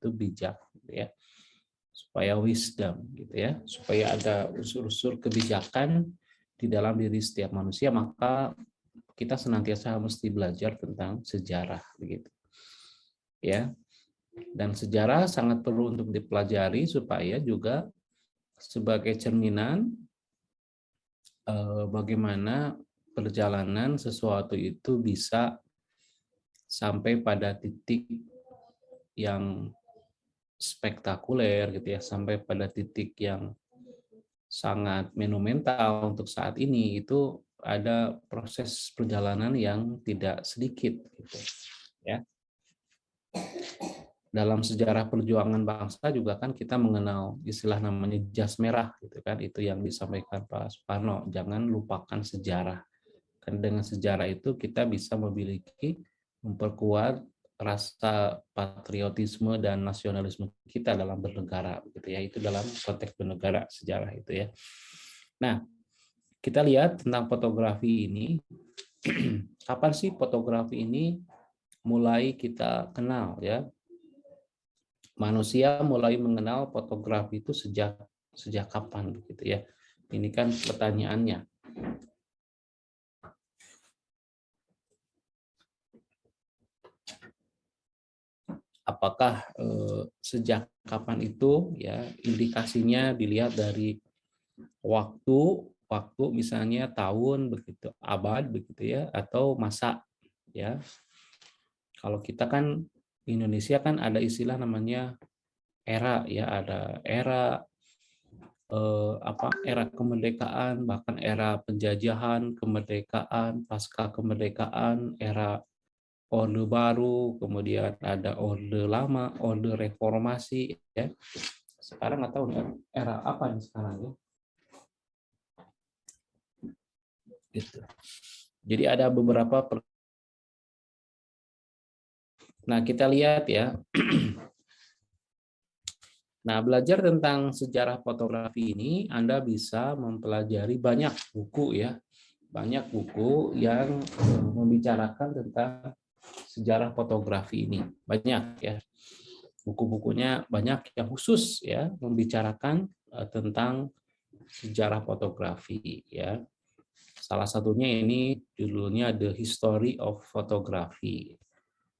itu bijak, gitu ya. Supaya wisdom, gitu ya, supaya ada unsur-unsur kebijakan di dalam diri setiap manusia, maka kita senantiasa mesti belajar tentang sejarah, begitu ya. Dan sejarah sangat perlu untuk dipelajari supaya juga sebagai cerminan bagaimana perjalanan sesuatu itu bisa sampai pada titik yang spektakuler, gitu ya, sampai pada titik yang sangat monumental untuk saat ini. Itu ada proses perjalanan yang tidak sedikit, gitu ya. Dalam sejarah perjuangan bangsa juga kan kita mengenal istilah namanya jas merah, gitu kan, itu yang disampaikan Pak Soekarno, jangan lupakan sejarah. Kan dengan sejarah itu kita bisa memperkuat rasa patriotisme dan nasionalisme kita dalam bernegara, gitu ya. Itu dalam konteks bernegara sejarah itu ya. Nah, kita lihat tentang fotografi ini. Kapan sih fotografi ini mulai kita kenal ya? Manusia mulai mengenal fotografi itu sejak kapan, begitu ya? Ini kan pertanyaannya. Apakah sejak kapan itu ya, indikasinya dilihat dari waktu misalnya tahun begitu, abad begitu ya, atau masa ya. Kalau kita kan Indonesia kan ada istilah namanya era ya, ada era era kemerdekaan, bahkan era penjajahan, kemerdekaan, pasca kemerdekaan, era Orde Baru, kemudian ada Orde Lama, Orde Reformasi, ya. Sekarang nggak tahu era apa nih sekarang ya. Gitu. Jadi ada beberapa. Nah kita lihat ya. Nah belajar tentang sejarah fotografi ini, Anda bisa mempelajari banyak buku ya, banyak buku yang membicarakan tentang sejarah fotografi ini, banyak ya. Buku-bukunya banyak yang khusus ya membicarakan tentang sejarah fotografi ya. Salah satunya ini judulnya The History of Photography,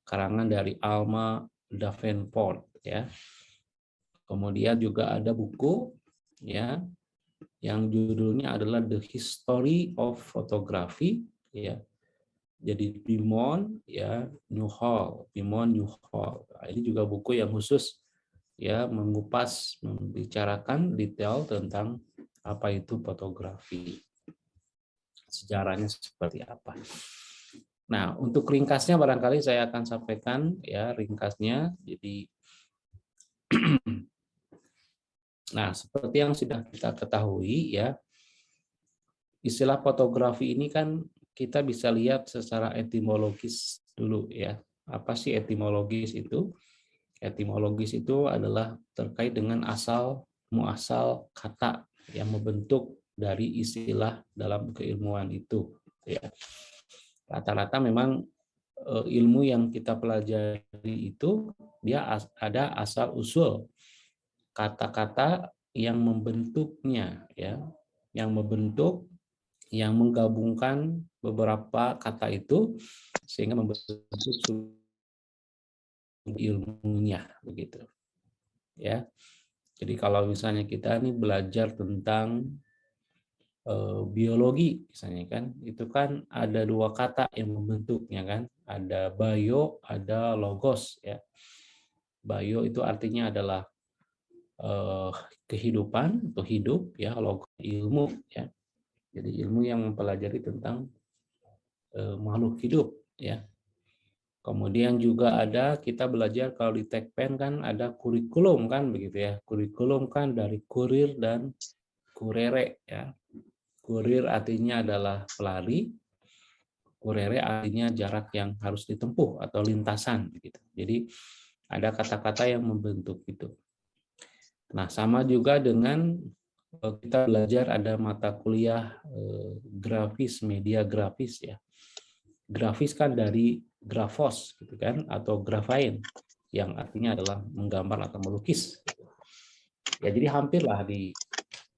karangan dari Alma Davenport ya. Kemudian juga ada buku ya yang judulnya adalah The History of Photography ya. Jadi Bimon ya Newhall. Nah, ini juga buku yang khusus ya mengupas, membicarakan detail tentang apa itu fotografi, sejarahnya seperti apa. Nah, untuk ringkasnya barangkali saya akan sampaikan ya ringkasnya. Jadi nah, seperti yang sudah kita ketahui ya, istilah fotografi ini kan kita bisa lihat secara etimologis dulu ya. Apa sih etimologis itu? Etimologis itu adalah terkait dengan asal muasal kata yang membentuk dari istilah dalam keilmuan itu ya. Rata-rata memang ilmu yang kita pelajari itu dia ada asal usul kata-kata yang membentuknya ya, yang membentuk, yang menggabungkan beberapa kata itu sehingga membentuk ilmunya begitu ya. Jadi kalau misalnya kita nih belajar tentang biologi misalnya kan, itu kan ada dua kata yang membentuknya kan, ada bio, ada logos ya. Bio itu artinya adalah kehidupan atau hidup ya, logos ilmu ya. Jadi ilmu yang mempelajari tentang makhluk hidup ya. Kemudian juga ada kita belajar kalau di Tekpen kan ada kurikulum kan begitu ya. Kurikulum kan dari kurir dan kurere ya. Kurir artinya adalah pelari, kurere artinya jarak yang harus ditempuh atau lintasan gitu. Jadi ada kata-kata yang membentuk itu. Nah, sama juga dengan kita belajar ada mata kuliah grafis, media grafis ya. Grafis kan dari grafos gitu kan atau grafain. yang artinya adalah menggambar atau melukis. Ya, jadi hampirlah di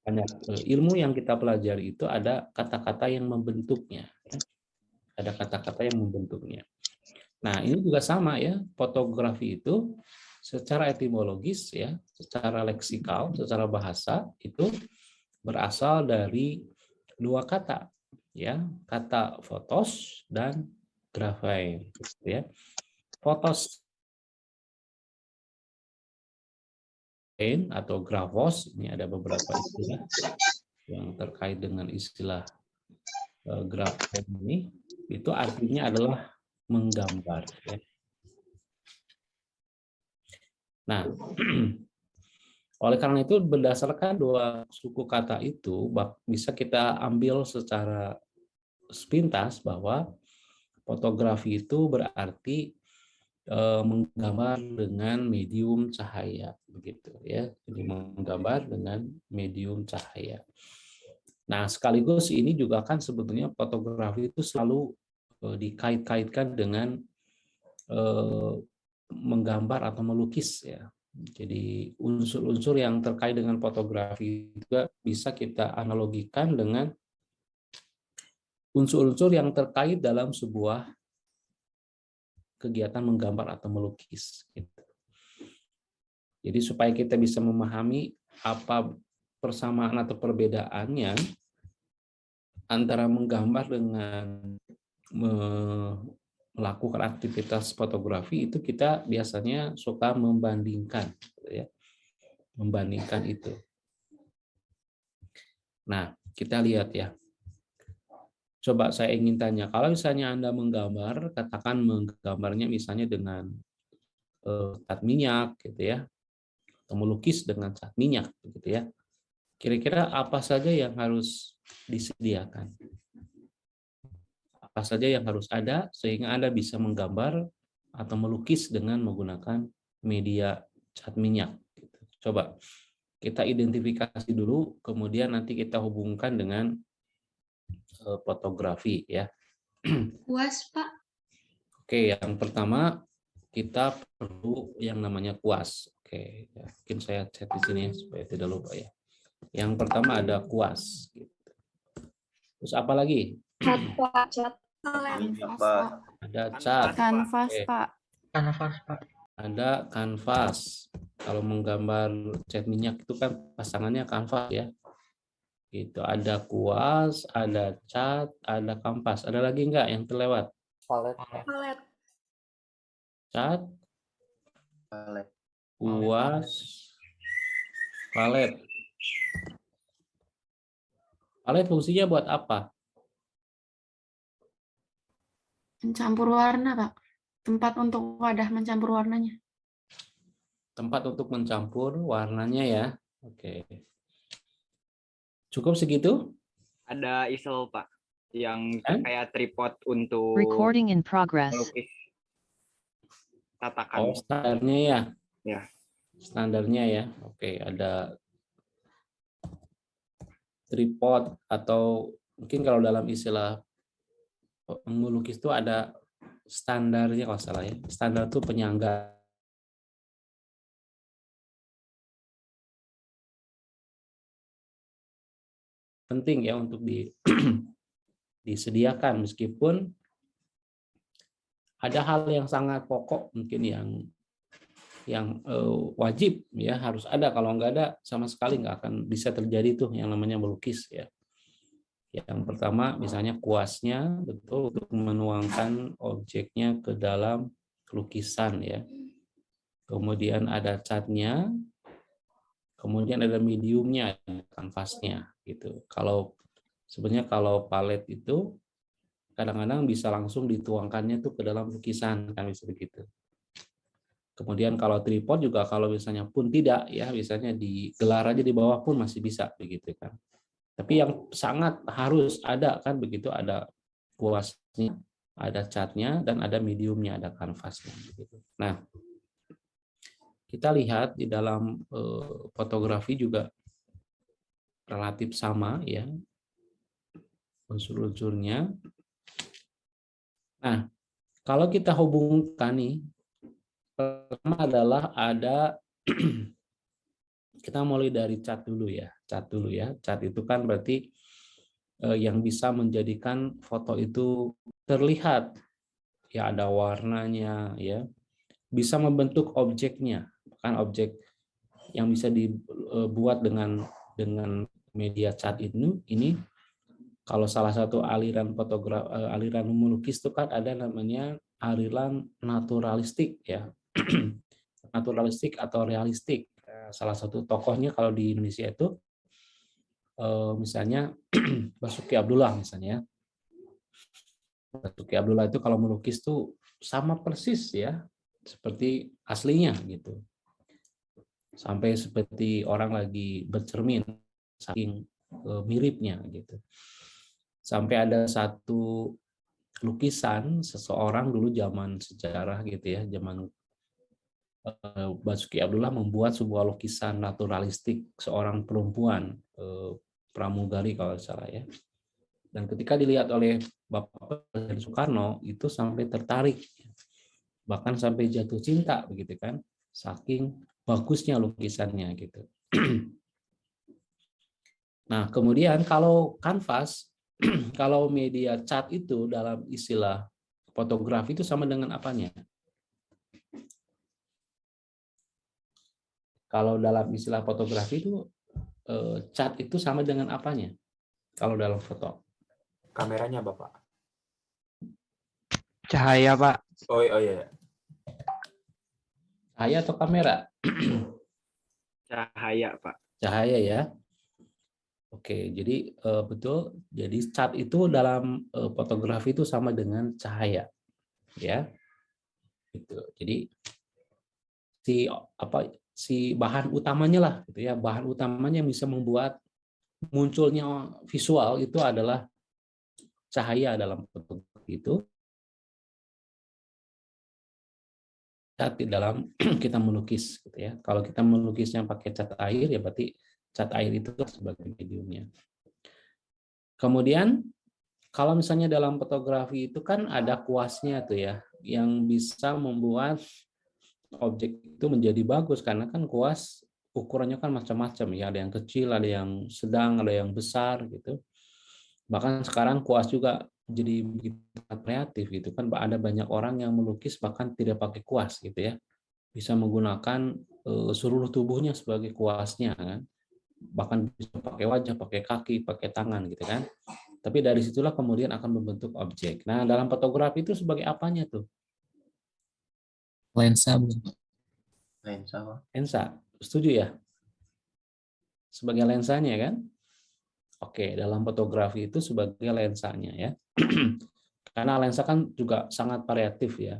banyak ilmu yang kita pelajari itu ada kata-kata yang membentuknya. Ya. Ada kata-kata yang membentuknya. Nah, ini juga sama ya, fotografi itu secara etimologis ya, secara leksikal, secara bahasa itu berasal dari dua kata ya, kata fotos dan graphein gitu ya. Fotos atau grafos, ini ada beberapa istilah yang terkait dengan istilah graphein ini, itu artinya adalah menggambar ya. Nah, oleh karena itu berdasarkan dua suku kata itu bisa kita ambil secara sepintas bahwa fotografi itu berarti menggambar dengan medium cahaya begitu ya. Jadi menggambar dengan medium cahaya. Nah, sekaligus ini juga kan sebetulnya fotografi itu selalu dikait-kaitkan dengan menggambar atau melukis ya. Jadi unsur-unsur yang terkait dengan fotografi juga bisa kita analogikan dengan unsur-unsur yang terkait dalam sebuah kegiatan menggambar atau melukis. Gitu. Jadi supaya kita bisa memahami apa persamaan atau perbedaannya antara menggambar dengan melakukan aktivitas fotografi, itu kita biasanya suka membandingkan, ya, membandingkan itu. Nah, kita lihat ya. Coba saya ingin tanya, kalau misalnya Anda menggambar, katakan menggambarnya misalnya dengan cat minyak, gitu ya, atau melukis dengan cat minyak, gitu ya. Kira-kira apa saja yang harus disediakan? Apa saja yang harus ada sehingga Anda bisa menggambar atau melukis dengan menggunakan media cat minyak. Coba kita identifikasi dulu, kemudian nanti kita hubungkan dengan fotografi ya. Kuas, Pak. Oke, yang pertama kita perlu yang namanya kuas. Oke, ya, mungkin saya chat di sini ya, supaya tidak lupa ya. Yang pertama ada kuas. Terus apa lagi? Cat. Ada cat. Kanvas, Pak. Kanvas, Pak. Ada kanvas. Kalau menggambar cat minyak itu kan pasangannya kanvas ya. Itu ada kuas, ada cat, ada kanvas. Ada lagi enggak yang terlewat? Palet. Cat, kuas, palet. Palet fungsinya buat apa? Mencampur warna, Pak. Tempat untuk wadah mencampur warnanya. Tempat untuk mencampur warnanya ya. Oke. Cukup segitu? Ada easel, Pak, yang Eh? kayak tripod untuk Recording in progress. melukis tatakan. Oh, standarnya ya? Ya. Standarnya ya. Oke, ada tripod atau mungkin kalau dalam istilah melukis itu ada standarnya kalau salah ya. Standar itu penyangga. Penting ya untuk disediakan meskipun ada hal yang sangat pokok mungkin yang wajib ya harus ada, kalau nggak ada sama sekali nggak akan bisa terjadi tuh yang namanya melukis ya. Yang pertama misalnya kuasnya betul untuk menuangkan objeknya ke dalam lukisan ya. Kemudian ada catnya, kemudian ada mediumnya, kanvasnya gitu. Sebenarnya kalau palet itu kadang-kadang bisa langsung dituangkannya tuh ke dalam lukisan kan bisa begitu. Kemudian kalau tripod juga kalau misalnya pun tidak ya, misalnya digelar aja di bawah pun masih bisa begitu kan. Tapi yang sangat harus ada kan begitu, ada kuasnya, ada catnya, dan ada mediumnya, ada kanvasnya begitu. Nah, kita lihat di dalam fotografi juga relatif sama ya unsur-unsurnya. Nah, kalau kita hubungkan nih Pertama adalah ada kita mulai dari cat dulu ya. Cat dulu ya. Cat itu kan berarti yang bisa menjadikan foto itu terlihat. Ya ada warnanya ya. Bisa membentuk objeknya. Kan objek yang bisa dibuat dengan media cat ini kalau salah satu aliran aliran melukis itu kan ada namanya aliran naturalistik ya. Naturalistik atau realistik. Salah satu tokohnya kalau di Indonesia itu misalnya Basuki Abdullah misalnya. Basuki Abdullah itu kalau melukis tuh sama persis ya seperti aslinya gitu. Sampai seperti orang lagi bercermin saking miripnya gitu. Sampai ada satu lukisan seseorang dulu zaman sejarah gitu ya, zaman Basuki Abdullah membuat sebuah lukisan naturalistik seorang perempuan pramugari kalau salah ya. Dan ketika dilihat oleh Bapak Presiden Soekarno itu sampai tertarik, bahkan sampai jatuh cinta begitu kan, saking bagusnya lukisannya gitu. Nah kemudian kalau kanvas, kalau media cat itu dalam istilah fotografi itu sama dengan apanya? Kalau dalam istilah fotografi itu cat itu sama dengan apanya? Kalau dalam foto? Kameranya, Bapak. Cahaya, Pak. Oh iya. Cahaya atau kamera? Cahaya, Pak. Cahaya ya. Oke, jadi betul. Jadi cat itu dalam fotografi itu sama dengan cahaya, ya. Gitu. Jadi si bahan utamanya lah, gitu ya. Bahan utamanya yang bisa membuat munculnya visual itu adalah cahaya dalam fotografi itu. Cat di dalam kita melukis, gitu ya. Kalau kita melukisnya pakai cat air, ya berarti cat air itu sebagai mediumnya. Kemudian kalau misalnya dalam fotografi itu kan ada kuasnya tuh ya, yang bisa membuat objek itu menjadi bagus karena kan kuas ukurannya kan macam-macam ya, ada yang kecil, ada yang sedang, ada yang besar gitu. Bahkan sekarang kuas juga jadi begitu kreatif gitu kan, ada banyak orang yang melukis bahkan tidak pakai kuas gitu ya, bisa menggunakan seluruh tubuhnya sebagai kuasnya kan, bahkan bisa pakai wajah, pakai kaki, pakai tangan gitu kan. Tapi dari situlah kemudian akan membentuk objek. Nah, dalam fotografi itu sebagai apanya tuh? Lensa, bukan? Lensa, Pak. Lensa. Setuju ya? Sebagai lensanya kan? Oke, dalam fotografi itu sebagai lensanya ya. Karena lensa kan juga sangat variatif ya.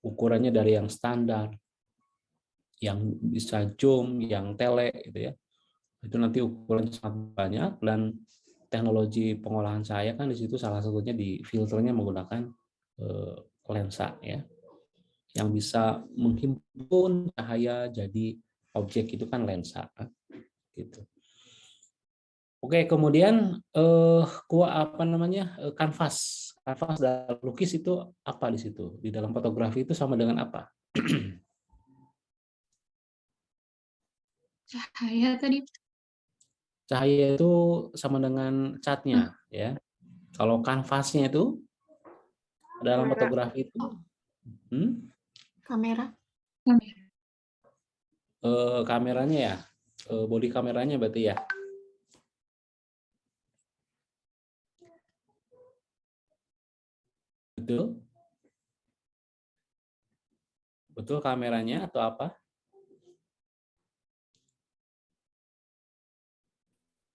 Ukurannya dari yang standar, yang bisa zoom, yang tele gitu ya. Itu nanti ukurannya sangat banyak, dan teknologi pengolahan cahaya kan di situ salah satunya di filternya menggunakan lensa ya, yang bisa menghimpun cahaya jadi objek, itu kan lensa gitu. Oke, kemudian kanvas dalam lukis itu apa di situ? Di dalam fotografi itu sama dengan apa? Cahaya tadi. Cahaya itu sama dengan catnya ya. Kalau kanvasnya itu dalam fotografi itu Kamera. kameranya ya, body kameranya berarti ya. Betul? Betul kameranya atau apa?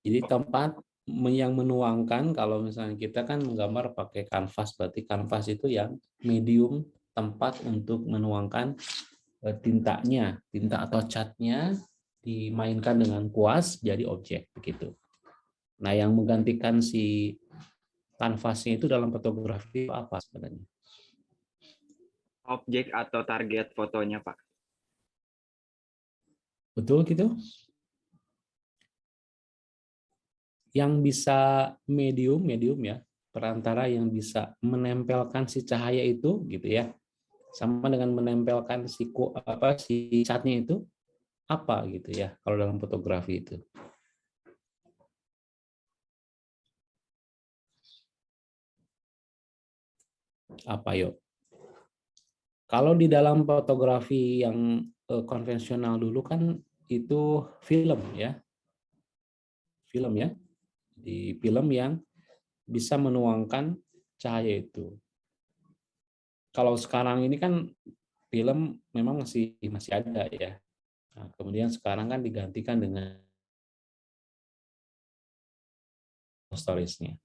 Jadi tempat yang menuangkan, kalau misalnya kita kan menggambar pakai kanvas, berarti kanvas itu yang medium, tempat untuk menuangkan tintanya, tinta atau catnya dimainkan dengan kuas jadi objek begitu. Nah, yang menggantikan si kanvasnya itu dalam fotografi itu apa sebenarnya? Objek atau target fotonya, Pak. Betul gitu? Yang bisa medium ya, perantara yang bisa menempelkan si cahaya itu gitu ya. sama dengan menempelkan si catnya itu apa gitu ya kalau dalam fotografi itu. Apa yuk? Kalau di dalam fotografi yang konvensional dulu kan itu film ya. Film ya. Di film yang bisa menuangkan cahaya itu. Kalau sekarang ini kan film memang masih ada ya. Nah, kemudian sekarang kan digantikan dengan storiesnya.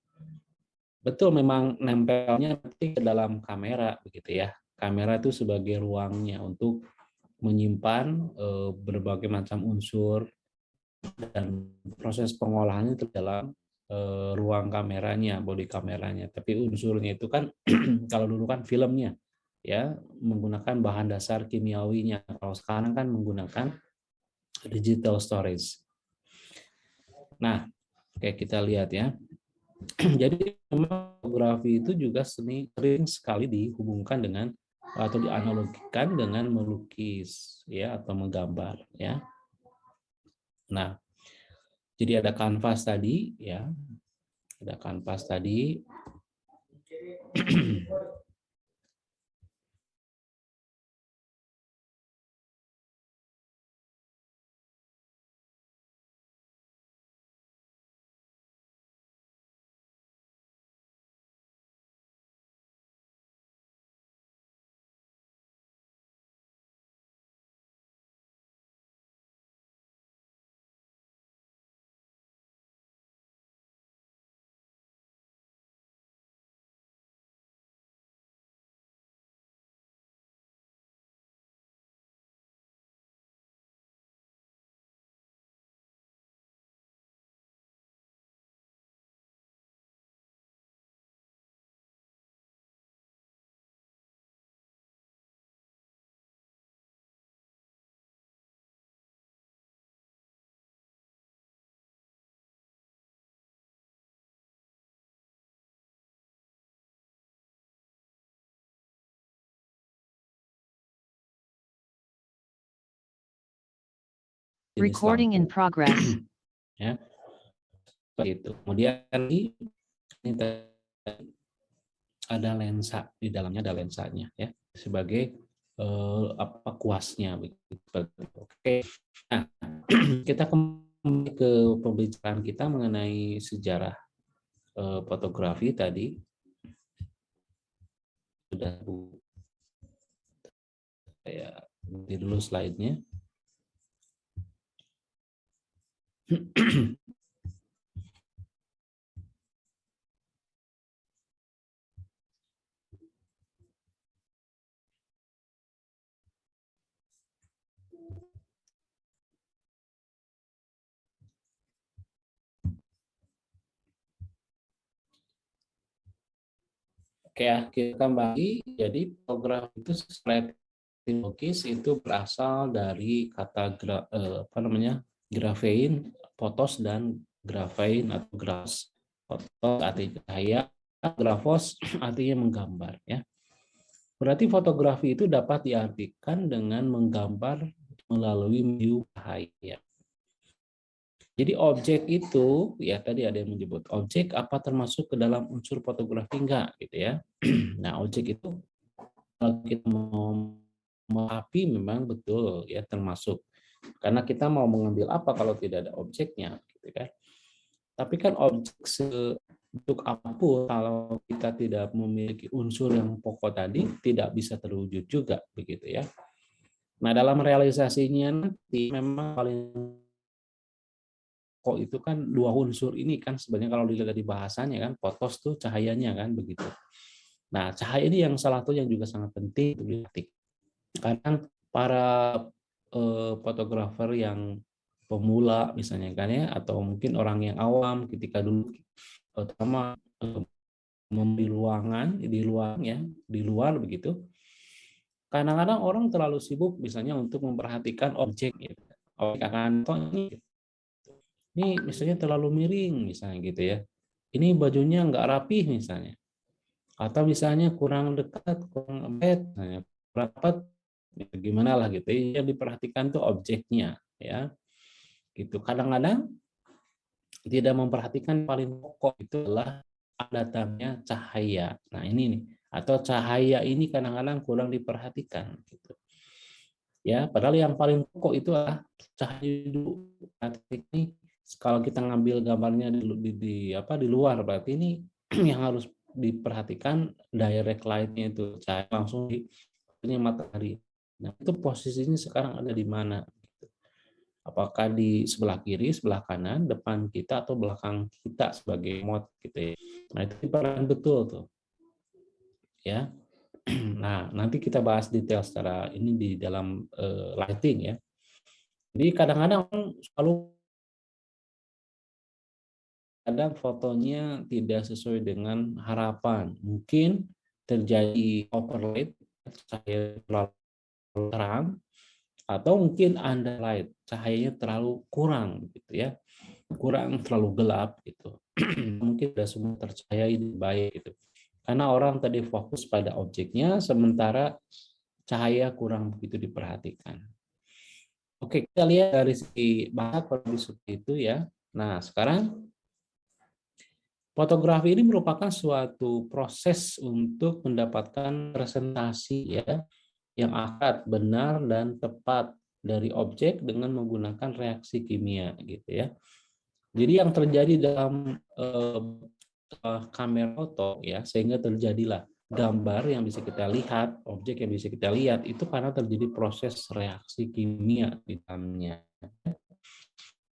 Betul, memang nempelnya nanti ke dalam kamera begitu ya. Kamera itu sebagai ruangnya untuk menyimpan berbagai macam unsur dan proses pengolahannya itu dalam ruang kameranya, body kameranya. Tapi unsurnya itu kan kalau dulu kan filmnya ya menggunakan bahan dasar kimiawinya. Kalau sekarang kan menggunakan digital storage. Nah, kayak kita lihat ya. Jadi memang fotografi itu juga sering sekali dihubungkan dengan atau dianalogikan dengan melukis ya atau menggambar ya. Nah, jadi ada kanvas tadi ya. Ada kanvas tadi. Recording in progress. Ya, seperti itu. Kemudian ini ada lensa di dalamnya, ada lensanya ya sebagai kuasnya begitu. Oke. Nah, kita kembali ke pembicaraan kita mengenai sejarah fotografi tadi. Sudah saya ganti dulu slide-nya. Oke ya, kita kembali. Jadi fotografi itu selain lukis itu berasal dari kata grafein, fotos dan grafein atau gras. Fotos artinya cahaya, grafos artinya menggambar ya. Berarti fotografi itu dapat diartikan dengan menggambar melalui medium cahaya. Jadi objek itu ya tadi ada yang menyebut objek apa termasuk ke dalam unsur fotografi enggak gitu ya. Nah, objek itu kalau kita mau api memang betul ya termasuk. Karena kita mau mengambil apa kalau tidak ada objeknya gitu kan. Tapi kan objek untuk apapun kalau kita tidak memiliki unsur yang pokok tadi tidak bisa terwujud juga begitu ya. Nah, dalam realisasinya nanti memang paling kok itu kan dua unsur ini kan sebenarnya kalau dilihat dari bahasanya kan fotos tuh cahayanya kan begitu. Nah, cahaya ini yang salah satu yang juga sangat penting untuk dilatih. Kadang para fotografer yang pemula misalnya kan ya atau mungkin orang yang awam ketika dulu terutama di ruangan di luar begitu. Kadang-kadang orang terlalu sibuk misalnya untuk memperhatikan objek gitu. Objek akan ini misalnya terlalu miring misalnya gitu ya. Ini bajunya nggak rapih misalnya. Atau misalnya kurang dekat, kurang empet misalnya. rapat, gimana lah gitu. Yang diperhatikan tuh objeknya, ya. Gitu. Kadang-kadang tidak memperhatikan paling pokok itu adalah datangnya cahaya. Nah ini nih, atau cahaya ini kadang-kadang kurang diperhatikan. Gitu. Ya, padahal yang paling pokok itu adalah cahaya dulu. Nah, ini kalau kita ngambil gambarnya di luar, berarti ini yang harus diperhatikan direct light-nya itu cahaya langsung di matahari. Nah itu posisinya sekarang ada di mana? Apakah di sebelah kiri, sebelah kanan, depan kita, atau belakang kita sebagai remote gitu ya. Nah itu diperhatikan betul tuh. Ya. Nah, nanti kita bahas detail secara ini di dalam lighting ya. Jadi kadang-kadang selalu kadang fotonya tidak sesuai dengan harapan. Mungkin terjadi overlight, cahaya terlalu terang, atau mungkin underlight, cahayanya terlalu kurang gitu ya. Kurang, terlalu gelap gitu. Mungkin tidak semua tercahaya ini baik gitu. Karena orang tadi fokus pada objeknya, sementara cahaya kurang begitu diperhatikan. Oke, kita lihat dari segi bahasa kurang seperti itu ya. Nah, sekarang fotografi ini merupakan suatu proses untuk mendapatkan presentasi ya yang akurat, benar dan tepat dari objek dengan menggunakan reaksi kimia gitu ya. Jadi yang terjadi dalam kamera foto ya, sehingga terjadilah gambar yang bisa kita lihat, objek yang bisa kita lihat itu karena terjadi proses reaksi kimia di dalamnya.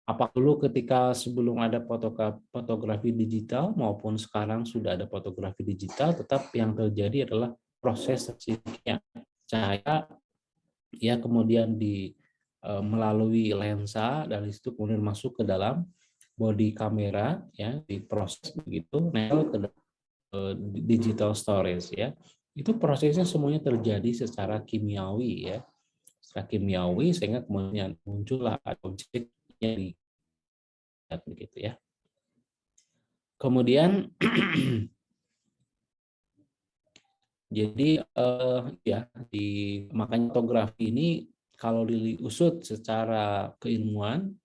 Apa dulu ketika sebelum ada fotografi digital maupun sekarang sudah ada fotografi digital, tetap yang terjadi adalah proses reaksi kimia. Cahaya ya kemudian melalui lensa, dari situ kemudian masuk ke dalam body kamera ya, diproses begitu, ke digital storage ya. Itu prosesnya semuanya terjadi secara kimiawi ya. Secara kimiawi sehingga kemudian muncullah objek yang dilihat begitu ya. Kemudian jadi ya makanya fotografi ini kalau diusut secara keilmuan,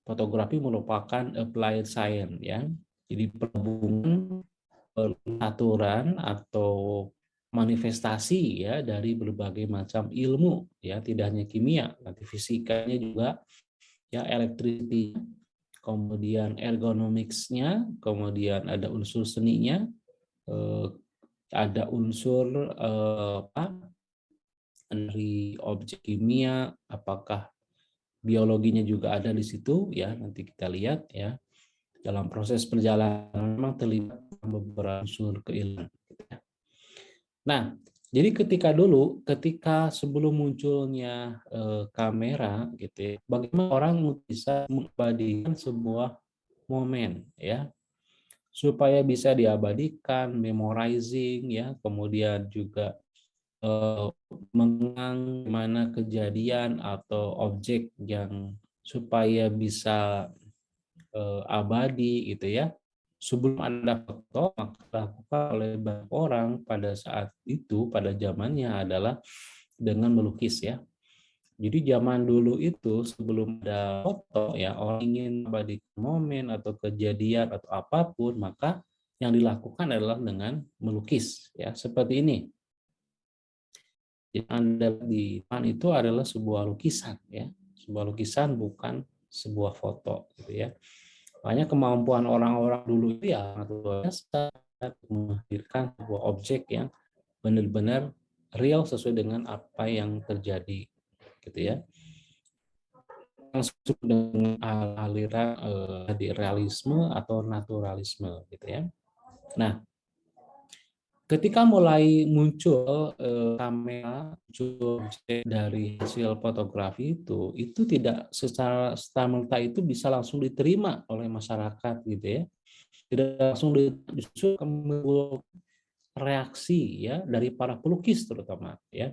fotografi merupakan applied science ya. Jadi penggabungan aturan atau manifestasi ya dari berbagai macam ilmu ya, tidak hanya kimia, nanti fisikanya juga ya, electricity, kemudian ergonomicsnya, kemudian ada unsur seninya, ada unsur dari objek kimia, apakah biologinya juga ada di situ ya, nanti kita lihat ya. Dalam proses perjalanan memang terlibat beberapa unsur keilmuan. Nah, jadi ketika sebelum munculnya kamera gitu ya, bagaimana orang bisa mengabadikan sebuah momen ya, supaya bisa diabadikan, memorizing ya, kemudian juga mengenang mana kejadian atau objek yang supaya bisa abadi gitu ya. Sebelum ada foto, maka dilakukan oleh banyak orang pada saat itu, pada zamannya adalah dengan melukis ya. Jadi zaman dulu itu sebelum ada foto ya, orang ingin abadikan momen atau kejadian atau apapun, maka yang dilakukan adalah dengan melukis ya, seperti ini. Yang Anda di depan itu adalah sebuah lukisan ya, sebuah lukisan bukan sebuah foto gitu ya. Makanya kemampuan orang-orang dulu itu ya luar biasa, menghadirkan sebuah objek yang benar-benar real sesuai dengan apa yang terjadi gitu ya. Langsung dengan aliran di realisme atau naturalisme gitu ya. Nah, ketika mulai muncul kamera, muncul objek dari hasil fotografi itu tidak secara serta-merta itu bisa langsung diterima oleh masyarakat gitu ya. Tidak langsung justru reaksi ya dari para pelukis terutama ya.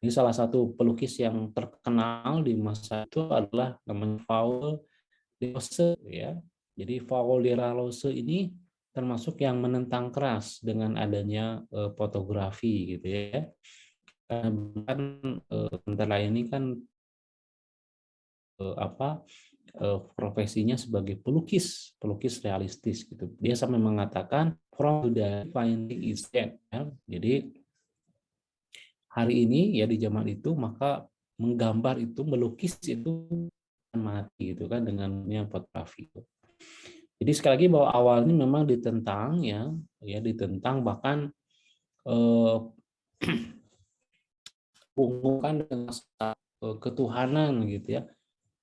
Ini salah satu pelukis yang terkenal di masa itu adalah namanya Paul Deleuze ya. Jadi Paul Deleuze ini termasuk yang menentang keras dengan adanya fotografi gitu ya. Kan sementara ini kan profesinya sebagai pelukis realistis gitu. Dia sampai mengatakan from the finding is dead. Ya. Jadi hari ini ya di zaman itu maka menggambar itu, melukis itu mati gitu kan dengannya fotografi itu. Jadi sekali lagi bahwa awalnya memang ditentang ya ditentang bahkan hubungkan dengan ketuhanan gitu ya,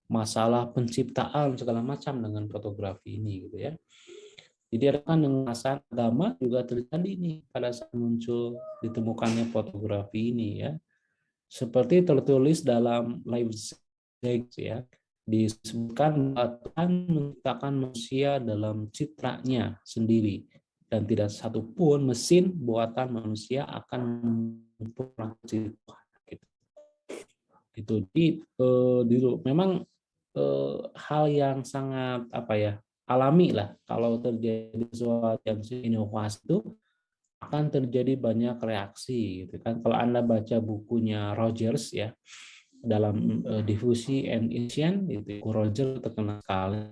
masalah penciptaan segala macam dengan fotografi ini gitu ya. Jadi rekan dengan masalah agama juga terjadi nih pada saat muncul ditemukannya fotografi ini ya. Seperti tertulis dalam Leipzig ya, disebutkan bahwa Tuhan menciptakan manusia dalam citranya sendiri dan tidak satupun mesin buatan manusia akan memproduksi Tuhan. Gitu. Jadi memang hal yang sangat alami lah kalau terjadi sesuatu yang inovasi itu akan terjadi banyak reaksi gitu kan. Kalau Anda baca bukunya Rogers ya dalam Diffusion and Innovation itu Rogers terkenal sekali.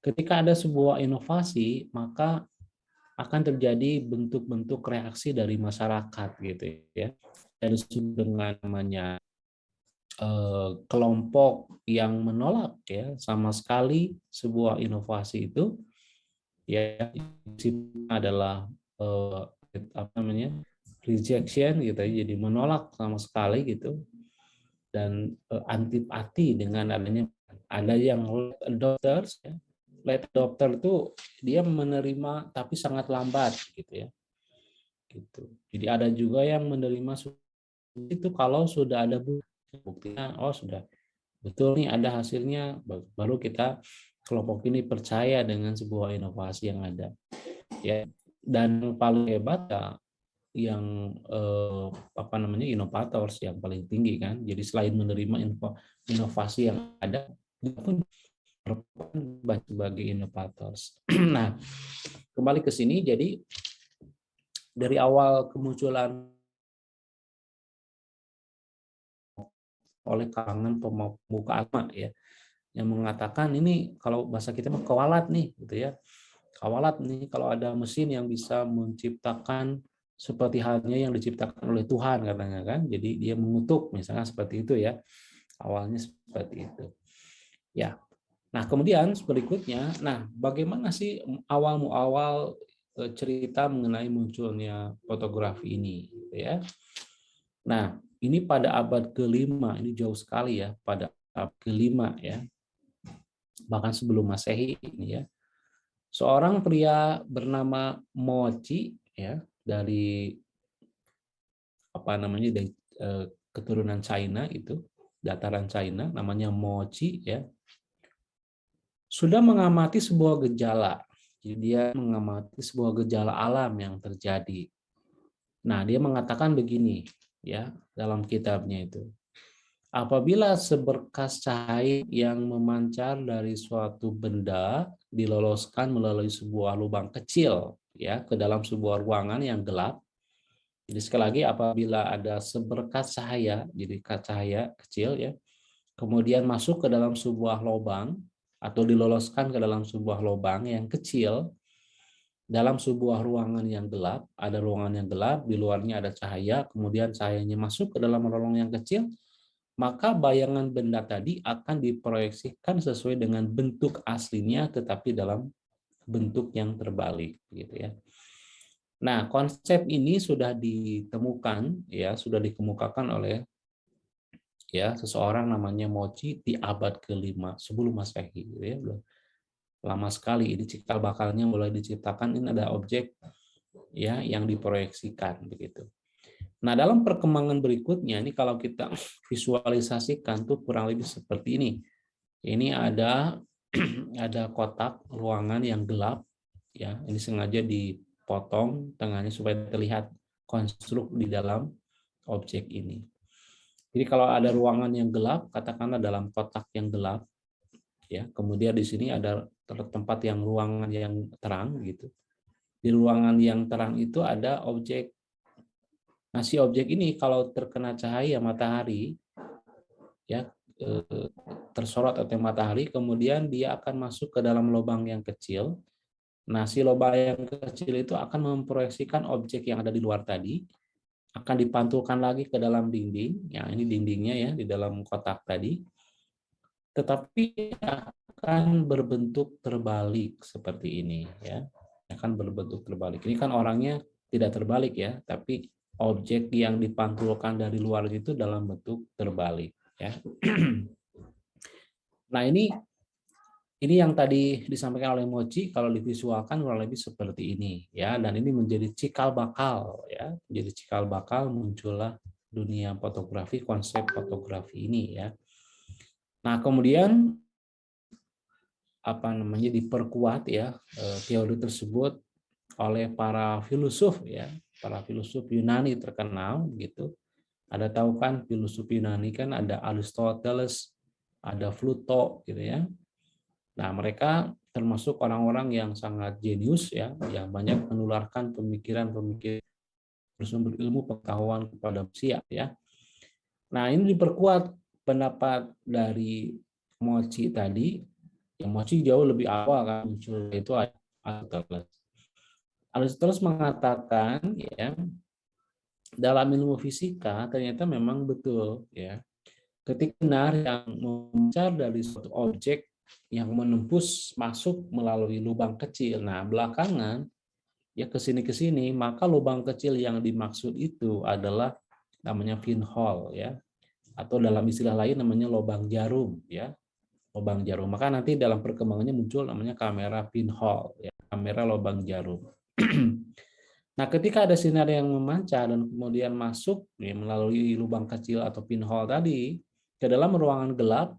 Ketika ada sebuah inovasi maka akan terjadi bentuk-bentuk reaksi dari masyarakat gitu ya. Dan dengan namanya kelompok yang menolak ya sama sekali sebuah inovasi itu ya adalah rejection gitu ya, jadi menolak sama sekali gitu dan antipati dengan adanya ada yang late adopters ya. Late adopter itu dia menerima tapi sangat lambat gitu ya gitu. Jadi ada juga yang menerima itu kalau sudah ada buktinya, oh sudah betul nih ada hasilnya, baru kita kelompok ini percaya dengan sebuah inovasi yang ada ya. Dan paling hebat ya yang inovators yang paling tinggi kan. Jadi selain menerima inovasi yang ada, dia pun sebagai inovators. Nah, kembali ke sini, jadi dari awal kemunculan oleh kalangan pemuka agama ya yang mengatakan ini kalau bahasa kita mah kewalat nih gitu ya. Kawalat nih kalau ada mesin yang bisa menciptakan seperti halnya yang diciptakan oleh Tuhan katanya kan. Jadi dia mengutuk misalnya seperti itu ya. Awalnya seperti itu. Ya. Nah, kemudian berikutnya, nah bagaimana sih awal cerita mengenai munculnya fotografi ini gitu ya. Nah, ini pada abad ke-5, ini jauh sekali ya, pada abad ke-5 ya. Bahkan sebelum Masehi ini ya. Seorang pria bernama Mochi ya, dari dari keturunan China itu, dataran China namanya Mochi ya. Sudah mengamati sebuah gejala. Jadi dia mengamati sebuah gejala alam yang terjadi. Nah, dia mengatakan begini ya dalam kitabnya itu. Apabila seberkas cahaya yang memancar dari suatu benda diloloskan melalui sebuah lubang kecil ya ke dalam sebuah ruangan yang gelap. Jadi sekali lagi apabila ada seberkas cahaya, jadi cahaya kecil ya, kemudian masuk ke dalam sebuah lubang atau diloloskan ke dalam sebuah lubang yang kecil dalam sebuah ruangan yang gelap, ada ruangan yang gelap, di luarnya ada cahaya, kemudian cahayanya masuk ke dalam ruangan yang kecil, maka bayangan benda tadi akan diproyeksikan sesuai dengan bentuk aslinya tetapi dalam bentuk yang terbalik gitu ya. Nah, konsep ini sudah ditemukan ya, sudah dikemukakan oleh ya seseorang namanya Mochi di abad ke-5 sebelum Masehi gitu ya. Lama sekali ini cikal bakalnya mulai diciptakan, ini ada objek ya yang diproyeksikan begitu. Nah, dalam perkembangan berikutnya ini kalau kita visualisasikan tuh kurang lebih seperti ini. Ini ada kotak ruangan yang gelap ya. Ini sengaja dipotong tengahnya supaya terlihat konstruk di dalam objek ini. Jadi kalau ada ruangan yang gelap, katakanlah dalam kotak yang gelap ya. Kemudian di sini ada tempat yang ruangan yang terang gitu. Di ruangan yang terang itu ada objek Nah, si objek ini kalau terkena cahaya matahari, ya tersorot oleh matahari, kemudian dia akan masuk ke dalam lubang yang kecil. Nah, si lubang yang kecil itu akan memproyeksikan objek yang ada di luar tadi, akan dipantulkan lagi ke dalam dinding. Ya, ini dindingnya ya di dalam kotak tadi. Tetapi akan berbentuk terbalik seperti ini ya. Akan berbentuk terbalik. Ini kan orangnya tidak terbalik ya, tapi objek yang dipantulkan dari luar itu dalam bentuk terbalik ya. Nah, ini yang tadi disampaikan oleh Mochi, kalau divisualkan kurang lebih seperti ini ya, dan ini menjadi cikal bakal ya, menjadi cikal bakal muncullah dunia fotografi, konsep fotografi ini ya. Nah, kemudian diperkuat ya teori tersebut oleh para filsuf ya, para filsuf Yunani terkenal gitu. Ada tahu kan filsuf Yunani kan ada Aristoteles, ada Pluto gitu ya. Nah, mereka termasuk orang-orang yang sangat jenius ya, yang banyak menularkan pemikiran-pemikiran bersumber ilmu pengetahuan kepada manusia ya. Nah, ini diperkuat pendapat dari Mochi tadi. Yang Mochi jauh lebih awal kan muncul, itu Aristoteles. Aristoteles mengatakan ya, dalam ilmu fisika ternyata memang betul ya. Ketika benar yang memancar dari suatu objek yang menembus masuk melalui lubang kecil. Nah, belakangan ya ke sini, maka lubang kecil yang dimaksud itu adalah namanya pinhole ya. Atau dalam istilah lain namanya lubang jarum ya. Lubang jarum. Maka nanti dalam perkembangannya muncul namanya kamera pinhole ya, kamera lubang jarum. Nah, ketika ada sinar yang memancar dan kemudian masuk ya, melalui lubang kecil atau pinhole tadi ke dalam ruangan gelap,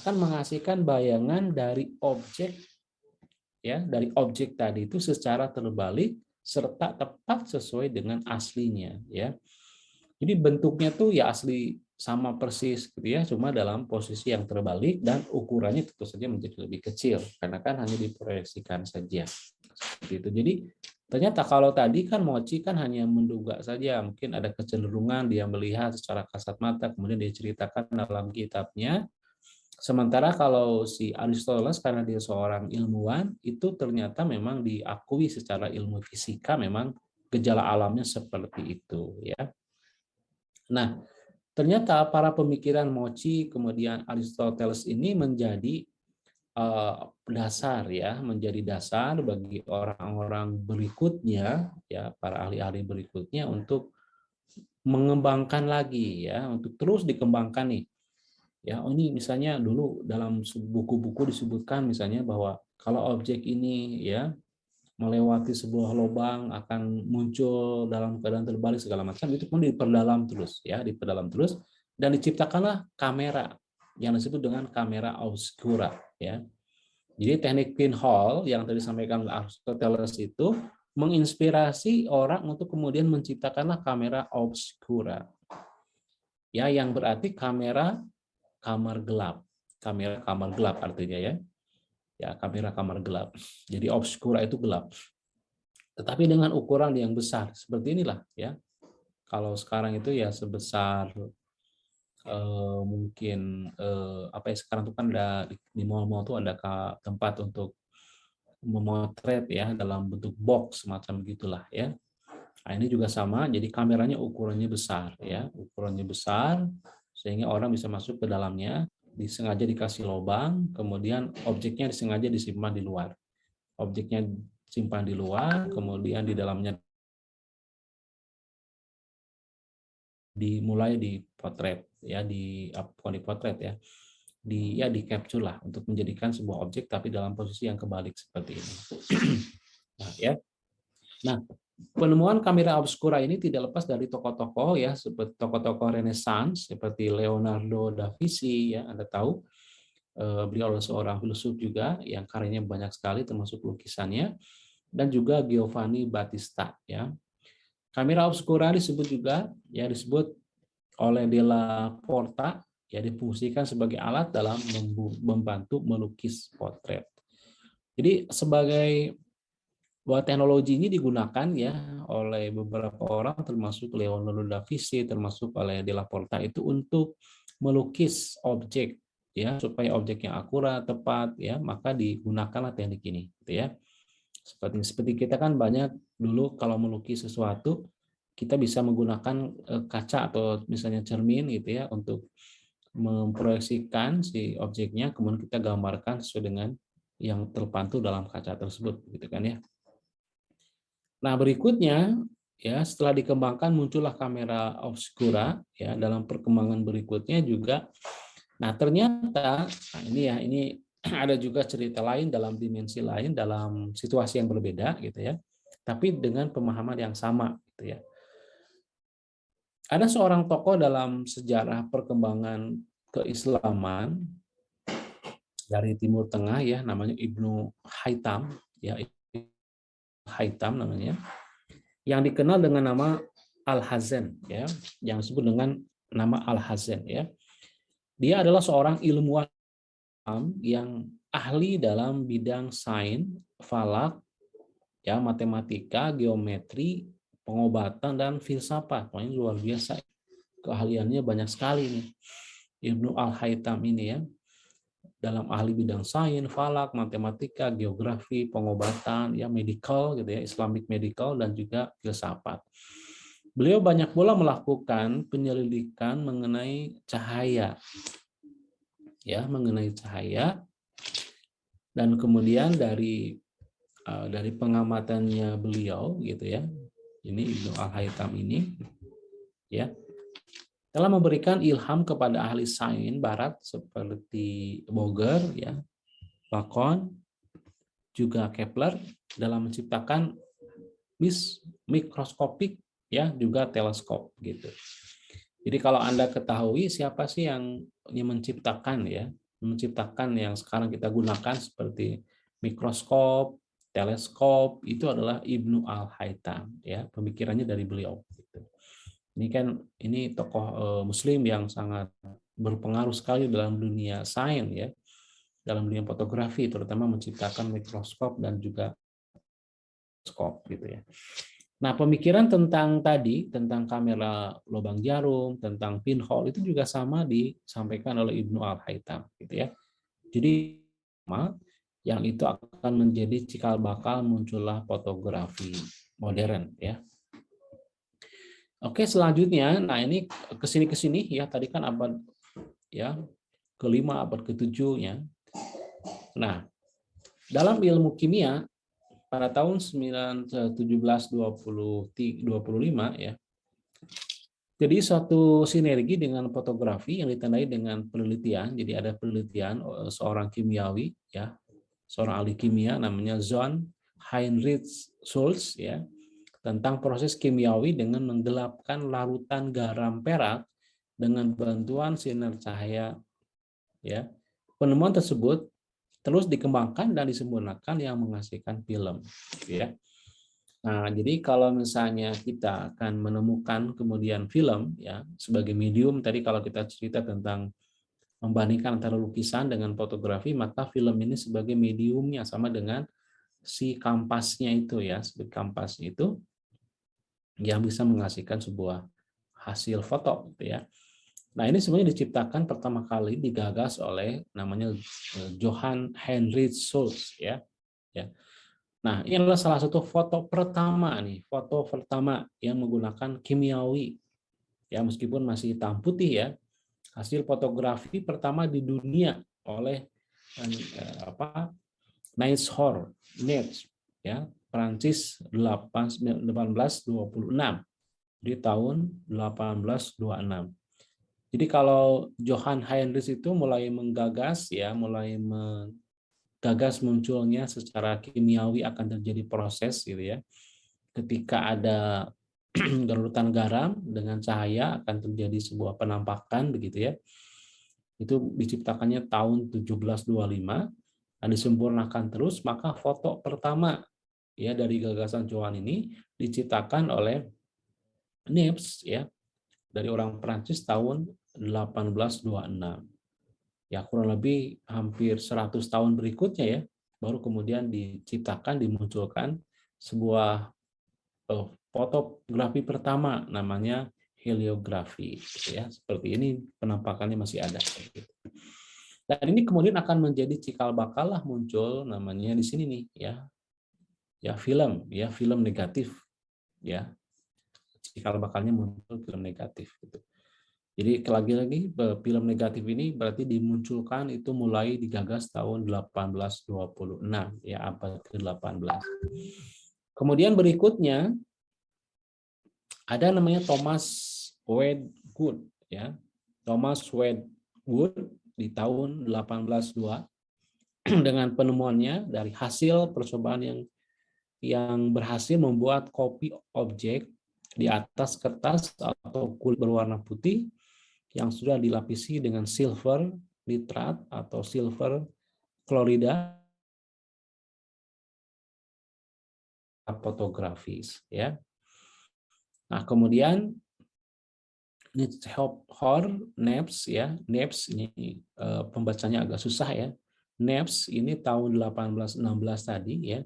akan menghasilkan bayangan dari objek ya, dari objek tadi itu secara terbalik serta tepat sesuai dengan aslinya ya. Jadi bentuknya tuh ya asli sama persis gitu ya, cuma dalam posisi yang terbalik dan ukurannya tentu saja menjadi lebih kecil karena kan hanya diproyeksikan saja. Seperti itu. Jadi ternyata kalau tadi kan Mochi kan hanya menduga saja, mungkin ada kecenderungan dia melihat secara kasat mata kemudian dia ceritakan dalam kitabnya. Sementara kalau si Aristoteles karena dia seorang ilmuwan, itu ternyata memang diakui secara ilmu fisika memang gejala alamnya seperti itu ya. Nah, ternyata para pemikiran Mochi kemudian Aristoteles ini menjadi dasar ya, menjadi dasar bagi orang-orang berikutnya ya, para ahli-ahli berikutnya untuk mengembangkan lagi ya, untuk terus dikembangkan nih. Ya, ini misalnya dulu dalam buku-buku disebutkan misalnya bahwa kalau objek ini ya melewati sebuah lubang akan muncul dalam keadaan terbalik segala macam, itu pun diperdalam terus ya, diperdalam terus dan diciptakanlah kamera yang disebut dengan kamera obscura ya. Jadi teknik pinhole yang tadi disampaikan oleh Aristoteles itu menginspirasi orang untuk kemudian menciptakanlah kamera obscura. Ya, yang berarti kamera kamar gelap. Kamera kamar gelap artinya ya. Ya, kamera kamar gelap. Jadi obscura itu gelap. Tetapi dengan ukuran yang besar seperti inilah ya. Kalau sekarang itu ya sebesar mungkin apa ya, sekarang itu kan ada di mall-mall tuh ada tempat untuk memotret ya dalam bentuk box semacam gitulah ya. Nah, ini juga sama, jadi kameranya ukurannya besar ya, ukurannya besar sehingga orang bisa masuk ke dalamnya, disengaja dikasih lubang, kemudian objeknya disengaja disimpan di luar. Objeknya simpan di luar, kemudian di dalamnya dimulai dipotret ya, bukan dipotret ya, di capture lah untuk menjadikan sebuah objek tapi dalam posisi yang kebalik seperti ini. Nah, ya. Nah, penemuan kamera obscura ini tidak lepas dari tokoh-tokoh ya, seperti tokoh-tokoh Renaissance seperti Leonardo da Vinci ya, Anda tahu. Beliau adalah seorang filsuf juga yang karyanya banyak sekali termasuk lukisannya, dan juga Giovanni Battista ya. Kamera obscura disebut juga ya, disebut oleh Della Porta ya, difungsikan sebagai alat dalam membantu melukis potret. Jadi sebagai bahwa teknologi ini digunakan ya oleh beberapa orang termasuk Leonardo da Vinci, termasuk oleh De La Porta itu untuk melukis objek ya supaya objeknya akurat, tepat ya, maka digunakanlah teknik ini gitu ya. Seperti kita kan banyak dulu kalau melukis sesuatu kita bisa menggunakan kaca atau misalnya cermin gitu ya untuk memproyeksikan si objeknya, kemudian kita gambarkan sesuai dengan yang terpantul dalam kaca tersebut gitu kan ya. Nah, berikutnya ya setelah dikembangkan muncullah kamera obscura ya dalam perkembangan berikutnya juga. Nah, ternyata ini ada juga cerita lain dalam dimensi lain, dalam situasi yang berbeda gitu ya. Tapi dengan pemahaman yang sama gitu ya. Ada seorang tokoh dalam sejarah perkembangan keislaman dari Timur Tengah ya, namanya Ibnu Haytham ya, Haytham namanya, yang dikenal dengan nama Al-Hazen ya, yang disebut dengan nama Al-Hazen ya. Dia adalah seorang ilmuwan yang ahli dalam bidang sains, falak, ya, matematika, geometri, pengobatan dan filsafat. Pokoknya luar biasa. Keahliannya banyak sekali nih. Ibnu Al-Haytham ini ya. Dalam ahli bidang sains, falak, matematika, geografi, pengobatan, ya medical gitu ya, Islamic medical dan juga filsafat. Beliau banyak pula melakukan penyelidikan mengenai cahaya. Ya, mengenai cahaya, dan kemudian dari pengamatannya beliau gitu ya, ini Ibnu Al-Haytham ini ya telah memberikan ilham kepada ahli sains barat seperti Boger ya, Bacon, juga Kepler dalam menciptakan mikroskopik ya, juga teleskop gitu. Jadi kalau Anda ketahui siapa sih yang menciptakan yang sekarang kita gunakan seperti mikroskop, teleskop, itu adalah Ibnu Al-Haytham ya, pemikirannya dari beliau gitu. Ini tokoh muslim yang sangat berpengaruh sekali dalam dunia sains ya, dalam dunia fotografi, terutama menciptakan mikroskop dan juga teleskop gitu ya. Nah, pemikiran tentang kamera lubang jarum, tentang pinhole itu juga sama disampaikan oleh Ibnu Al-Haytham gitu ya. Jadi yang itu akan menjadi cikal bakal muncullah fotografi modern ya. Oke, selanjutnya, nah ini kesini ya, tadi kan abad ya ke-5, abad ke-7 ya. Nah, dalam ilmu kimia pada tahun 1725 ya. Jadi suatu sinergi dengan fotografi yang ditandai dengan penelitian. Jadi ada penelitian seorang kimiawi ya, seorang ahli kimia namanya John Heinrich Schulze ya, tentang proses kimiawi dengan menggelapkan larutan garam perak dengan bantuan sinar cahaya ya. Penemuan tersebut terus dikembangkan dan disempurnakan yang menghasilkan film ya. Nah, jadi kalau misalnya kita akan menemukan kemudian film ya sebagai medium, tadi kalau kita cerita tentang membandingkan antara lukisan dengan fotografi, maka film ini sebagai mediumnya sama dengan si kampasnya itu ya, sebagai kampas itu yang bisa menghasilkan sebuah hasil foto gitu ya. Nah, ini sebenarnya diciptakan pertama kali digagas oleh namanya Johann Heinrich Schulze ya. Nah, ini adalah salah satu foto pertama yang menggunakan kimiawi ya, meskipun masih hitam putih ya. Hasil fotografi pertama di dunia oleh Niels Bohr ya, Prancis 1826 di tahun 1826. Jadi kalau Johann Heinrich itu mulai menggagas munculnya secara kimiawi akan terjadi proses gitu ya. Ketika ada larutan garam dengan cahaya akan terjadi sebuah penampakan begitu ya. Itu diciptakannya tahun 1725 dan disempurnakan terus, maka foto pertama ya dari gagasan Johann ini diciptakan oleh Niepce ya, dari orang Prancis tahun 1826. Ya, kurang lebih hampir 100 tahun berikutnya ya, baru kemudian dimunculkan sebuah fotografi pertama namanya heliografi, gitu ya. Seperti ini penampakannya masih ada. Dan ini kemudian akan menjadi cikal bakal lah muncul namanya di sini nih ya film negatif ya. Cikal bakalnya muncul film negatif gitu. Jadi lagi-lagi film negatif ini berarti dimunculkan itu mulai digagas tahun 1826 ya, abad ke-18. Kemudian berikutnya ada namanya Thomas Wedgwood ya. Thomas Wedgwood di tahun 1802 dengan penemuannya dari hasil percobaan yang berhasil membuat kopi objek di atas kertas atau kulit berwarna putih yang sudah dilapisi dengan silver nitrat atau silver klorida fotografis ya. Nah, kemudian Nebs ya. Nebs ini pembacanya agak susah ya. Nebs ini tahun 1816 tadi ya,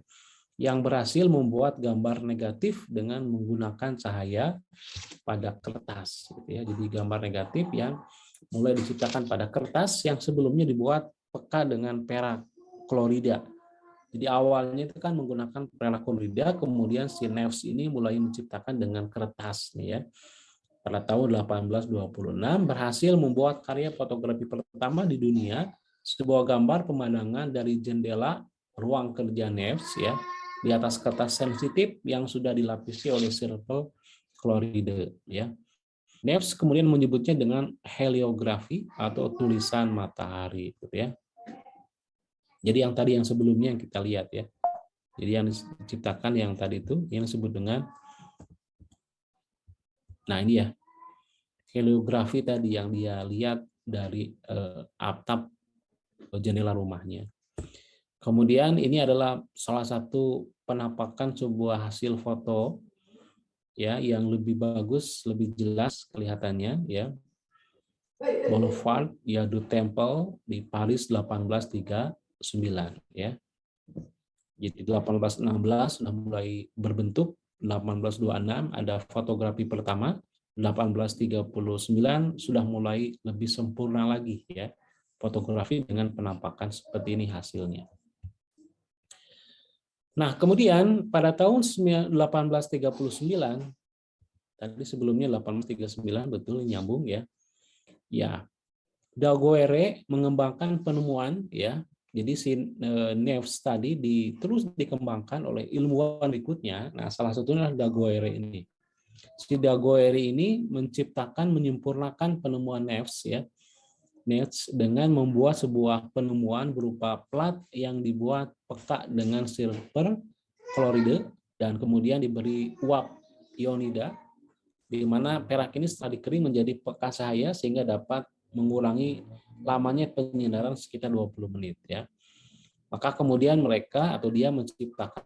yang berhasil membuat gambar negatif dengan menggunakan cahaya pada kertas gitu ya. Jadi gambar negatif yang mulai diciptakan pada kertas yang sebelumnya dibuat peka dengan perak klorida. Jadi awalnya itu kan menggunakan perak klorida, kemudian si Nebs ini mulai menciptakan dengan kertas nih ya. Pada tahun 1826 berhasil membuat karya fotografi pertama di dunia, sebuah gambar pemandangan dari jendela ruang kerja Nebs ya, di atas kertas sensitif yang sudah dilapisi oleh silver klorida ya. Nebs kemudian menyebutnya dengan heliografi atau tulisan matahari gitu ya. Jadi yang tadi yang sebelumnya yang kita lihat ya. Jadi yang diciptakan yang tadi itu yang disebut dengan, nah ini ya, heliografi tadi yang dia lihat dari atap jendela rumahnya. Kemudian ini adalah salah satu penampakan sebuah hasil foto ya yang lebih bagus, lebih jelas kelihatannya ya. Boulevard ya du Temple di Paris 1839 ya. Jadi 1816 sudah mulai berbentuk, 1826 ada fotografi pertama, 1839 sudah mulai lebih sempurna lagi ya. Fotografi dengan penampakan seperti ini hasilnya. Nah, kemudian pada tahun 1839, tadi sebelumnya 1839 betul nyambung ya. Ya, Daguerre mengembangkan penemuan ya. Jadi si Nebs tadi terus dikembangkan oleh ilmuwan berikutnya. Nah, salah satunya adalah Daguerre ini. Si Daguerre ini menciptakan, menyempurnakan penemuan Nebs ya. Nebs dengan membuat sebuah penemuan berupa plat yang dibuat peka dengan silver klorida dan kemudian diberi uap ionida, di mana perak ini setelah dikering menjadi peka cahaya sehingga dapat mengurangi lamanya penyinaran sekitar 20 menit ya. Maka kemudian mereka atau dia menciptakan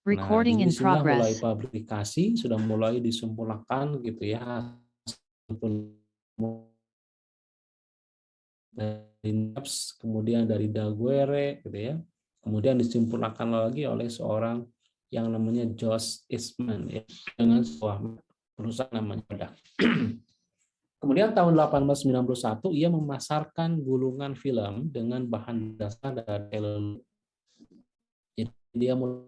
Recording in disinilah mulai progress. publikasi, sudah mulai disempurnakan gitu ya. Jobs, kemudian dari Daguerre, gitu ya. Kemudian disempurnakan lagi oleh seorang yang namanya Josh Eastman, ya, dengan sebuah perusahaan namanya Kodak. Kemudian tahun 1891 ia memasarkan gulungan film dengan bahan dasar dari celluloid. Jadi dia mulai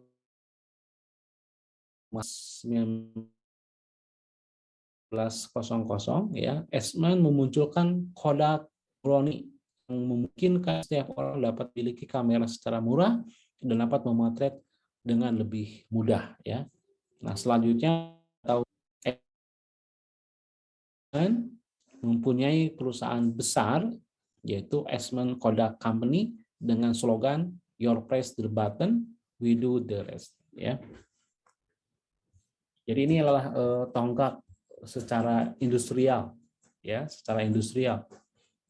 1900 ya, Eastman memunculkan Kodak Brownie yang memungkinkan setiap orang dapat memiliki kamera secara murah dan dapat memotret dengan lebih mudah, ya. Nah, selanjutnya tahun Eastman mempunyai perusahaan besar yaitu Eastman Kodak Company dengan slogan "Your press the button, we do the rest", ya. Jadi ini adalah tonggak secara industrial, ya, secara industrial.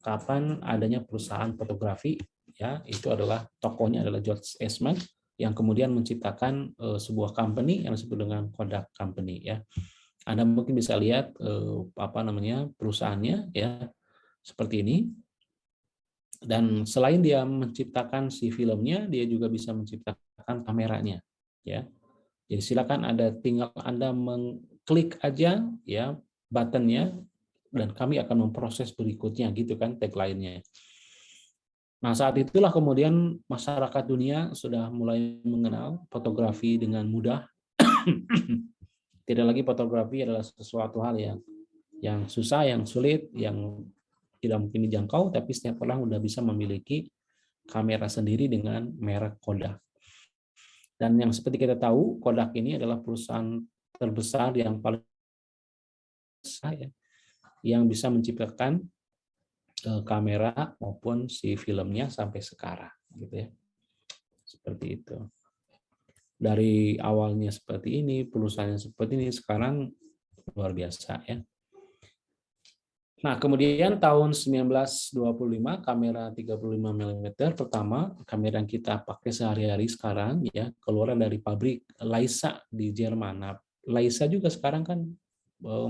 Kapan adanya perusahaan fotografi, ya, itu adalah tokonya adalah George Eastman yang kemudian menciptakan sebuah company yang disebut dengan Kodak Company, ya. Anda mungkin bisa lihat perusahaannya, ya, seperti ini. Dan selain dia menciptakan si filmnya, dia juga bisa menciptakan kameranya, ya. Jadi silakan tinggal Anda mengklik aja, ya, buttonnya, dan kami akan memproses berikutnya, gitu kan tagline-nya. Nah, saat itulah kemudian masyarakat dunia sudah mulai mengenal fotografi dengan mudah. Tidak lagi fotografi adalah sesuatu hal yang susah, yang sulit, yang tidak mungkin dijangkau, tapi setiap orang sudah bisa memiliki kamera sendiri dengan merek Kodak. Dan yang seperti kita tahu, Kodak ini adalah perusahaan terbesar yang paling besar, ya, yang bisa menciptakan kamera maupun si filmnya sampai sekarang, gitu ya. Seperti itu. Dari awalnya seperti ini, perusahaannya seperti ini, sekarang luar biasa, ya. Nah, kemudian tahun 1925 kamera 35 mm pertama, kamera yang kita pakai sehari-hari sekarang, ya, keluaran dari pabrik Leica di Jerman. Nah, Leica juga sekarang kan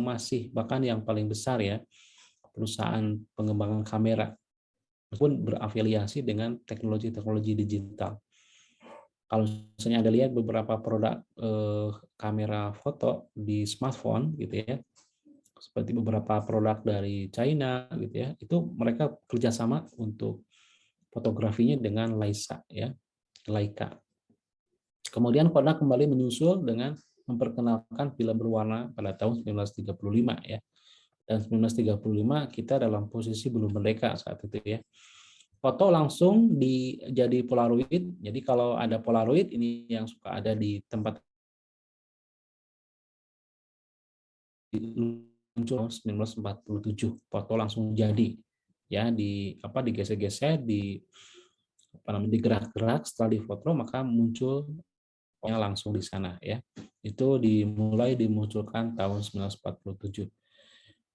masih bahkan yang paling besar, ya, perusahaan pengembangan kamera pun berafiliasi dengan teknologi-teknologi digital. Kalau misalnya Anda lihat beberapa produk kamera foto di smartphone, gitu ya, seperti beberapa produk dari China, gitu ya, itu mereka kerjasama untuk fotografinya dengan Leica, ya, Leica. Kemudian Kodak kembali menyusul dengan memperkenalkan film berwarna pada tahun 1935, ya. Dan 1935 kita dalam posisi belum merdeka saat itu, ya. Foto langsung jadi Polaroid. Jadi kalau ada Polaroid ini yang suka ada di tempat muncul 1947, foto langsung jadi, ya, digeser-geser, digerak-gerak, setelah difoto maka muncul langsung di sana, ya. Itu dimulai dimunculkan tahun 1947.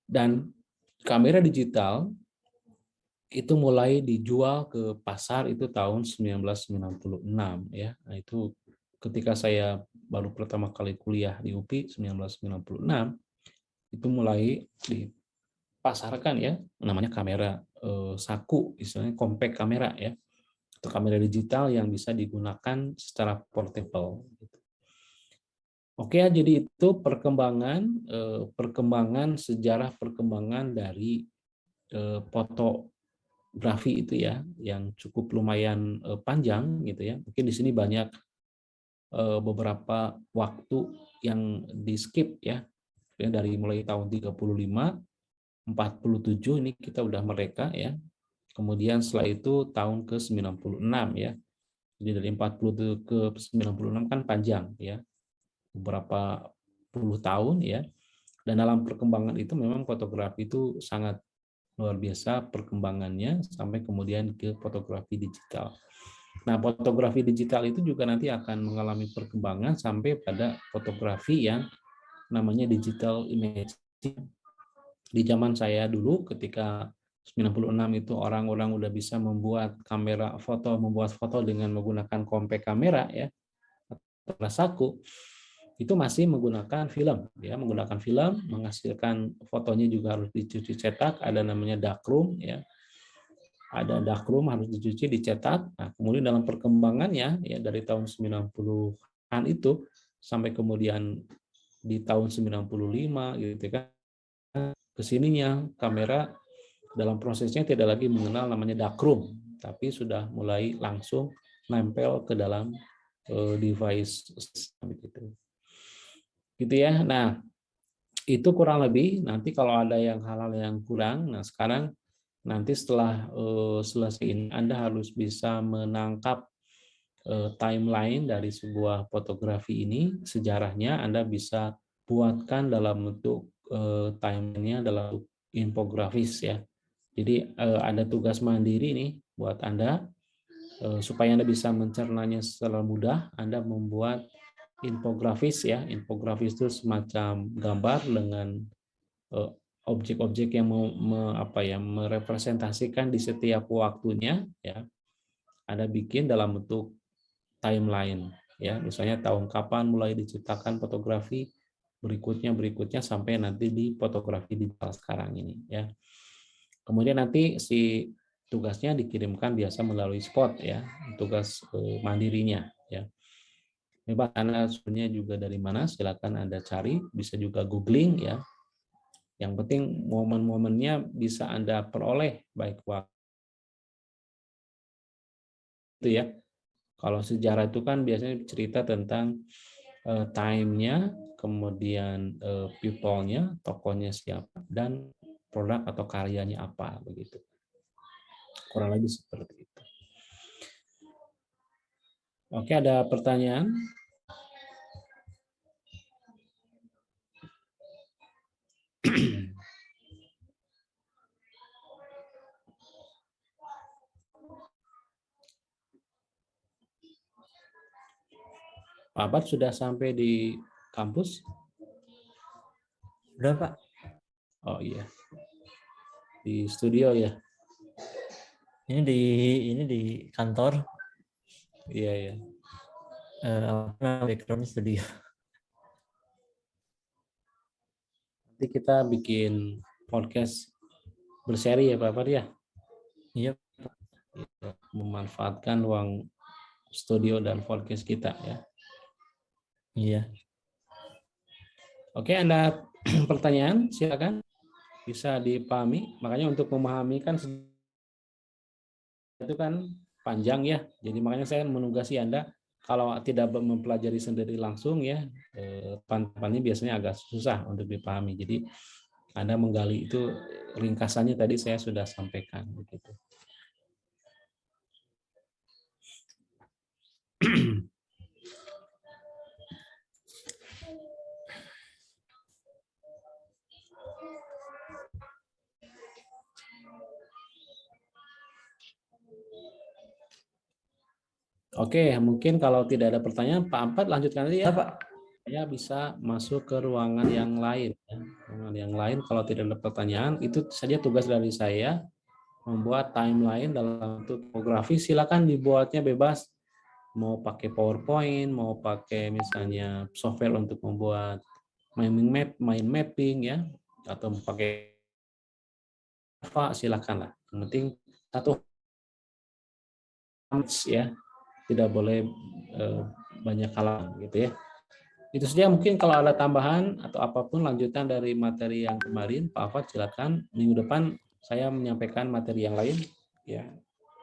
Dan kamera digital itu mulai dijual ke pasar itu tahun 1996, ya. Nah, itu ketika saya baru pertama kali kuliah di UPI 1996, itu mulai dipasarkan, ya, namanya kamera saku, istilahnya compact kamera, ya, atau kamera digital yang bisa digunakan secara portable. Oke, jadi itu perkembangan sejarah perkembangan dari fotografi itu, ya, yang cukup lumayan panjang, gitu ya. Mungkin di sini banyak beberapa waktu yang di skip, ya. Dari mulai tahun 35, 47 ini kita udah merdeka, ya. Kemudian setelah itu tahun ke 96, ya. Jadi dari 40 ke 96 kan panjang, ya. Beberapa puluh tahun, ya. Dan dalam perkembangan itu memang fotografi itu sangat luar biasa perkembangannya sampai kemudian ke fotografi digital. Nah, fotografi digital itu juga nanti akan mengalami perkembangan sampai pada fotografi yang namanya digital image. Di zaman saya dulu ketika 96 itu orang-orang udah bisa membuat foto dengan menggunakan compact kamera, ya, atau saku, itu masih menggunakan film, ya, menghasilkan fotonya juga harus dicuci cetak, ada namanya darkroom, ya. ada darkroom harus dicuci, dicetak. Nah, kemudian dalam perkembangannya ya dari tahun 90-an itu sampai kemudian di tahun 95 gitu kan, kesininya kamera dalam prosesnya tidak lagi mengenal namanya darkroom, tapi sudah mulai langsung nempel ke dalam device gitu. Gitu ya. Nah, itu kurang lebih. Nanti kalau ada yang hal-hal yang kurang, nah sekarang nanti setelah selesai ini Anda harus bisa menangkap timeline dari sebuah fotografi ini, sejarahnya Anda bisa buatkan dalam bentuk timeline-nya dalam bentuk infografis ya. Jadi ada tugas mandiri nih buat Anda supaya Anda bisa mencernanya secara mudah. Anda membuat infografis ya. Infografis itu semacam gambar dengan objek-objek yang merepresentasikan di setiap waktunya ya. Anda bikin dalam bentuk timeline ya. Misalnya tahun kapan mulai diciptakan fotografi, berikutnya sampai nanti di fotografi digital sekarang ini ya. Kemudian nanti si tugasnya dikirimkan biasa melalui spot ya, tugas mandirinya ya. Bebas Anda sebenarnya juga dari mana, silakan Anda cari, bisa juga googling ya. Yang penting momen-momennya bisa Anda peroleh baik waktu itu ya. Kalau sejarah itu kan biasanya cerita tentang time-nya, kemudian people-nya, tokohnya siapa, dan produk atau karyanya apa begitu. Kurang lebih seperti itu. Oke, ada pertanyaan? Pak Abad sudah sampai di kampus? Udah, Pak. Oh iya. Di studio ya? Ini di kantor. Iya, iya. Background studio. Nanti kita bikin podcast berseri ya Pak Abad ya? Iya. Memanfaatkan ruang studio dan podcast kita ya. Iya. Oke, Anda pertanyaan silakan, bisa dipahami. Makanya untuk memahami kan itu kan panjang ya. Jadi makanya saya menugasi Anda kalau tidak mempelajari sendiri langsung ya, pantangannya biasanya agak susah untuk dipahami. Jadi Anda menggali itu ringkasannya tadi saya sudah sampaikan begitu. Oke, mungkin kalau tidak ada pertanyaan, Pak Ampat lanjutkan aja ya. Pak. Saya bisa masuk ke ruangan yang lain. Ya. Ruangan yang lain, kalau tidak ada pertanyaan, itu saja tugas dari saya, membuat timeline dalam bentuk infografis. Silakan dibuatnya bebas, mau pakai PowerPoint, mau pakai misalnya software untuk membuat mind mapping ya, atau pakai Canva, silakan lah. Yang penting satu ya, tidak boleh banyak kalangan gitu ya. Itu saja, mungkin kalau ada tambahan atau apapun lanjutan dari materi yang kemarin, Pak Afat silakan. Minggu depan saya menyampaikan materi yang lain ya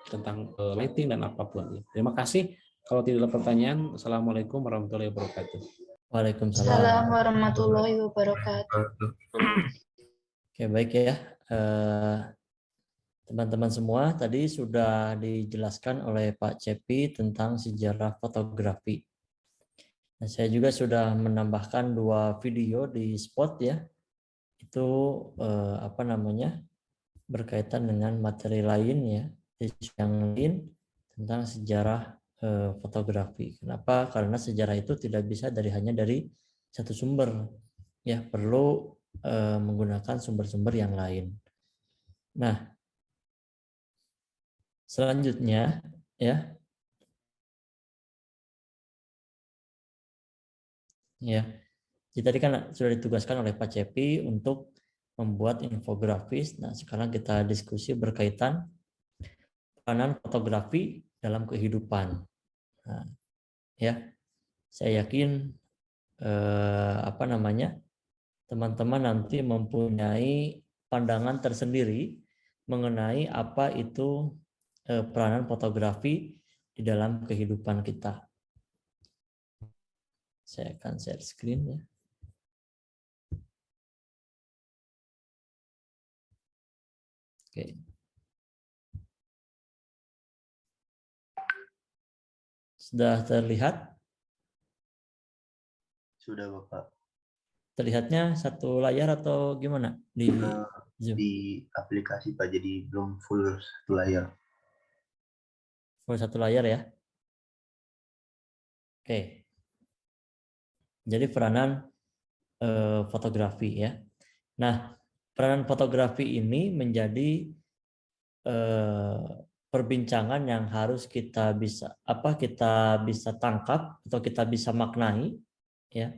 tentang lighting dan apapun. Terima kasih. Kalau tidak ada pertanyaan, Assalamualaikum warahmatullahi wabarakatuh. Waalaikumsalam. Assalamualaikum warahmatullahi wabarakatuh. Oke, baik ya. Teman-teman semua, tadi sudah dijelaskan oleh Pak Cepi tentang sejarah fotografi. Nah, saya juga sudah menambahkan 2 video di spot ya. Itu berkaitan dengan materi lain ya, yang lain tentang sejarah fotografi. Kenapa? Karena sejarah itu tidak bisa hanya dari satu sumber. Ya, perlu menggunakan sumber-sumber yang lain. Nah, selanjutnya ya. Ya. Jadi tadi kan sudah ditugaskan oleh Pak Cepi untuk membuat infografis. Nah, sekarang kita diskusi berkaitan peranan fotografi dalam kehidupan. Nah, ya, saya yakin teman-teman nanti mempunyai pandangan tersendiri mengenai apa itu peranan fotografi di dalam kehidupan kita. Saya akan share screen ya. Oke. Sudah terlihat? Sudah Bapak. Terlihatnya satu layar atau gimana di Zoom? Di aplikasi Pak, jadi belum full satu layar. Full satu layar ya. Oke. Jadi peranan fotografi ya. Nah, peranan fotografi ini menjadi perbincangan yang harus kita bisa tangkap atau kita bisa maknai ya.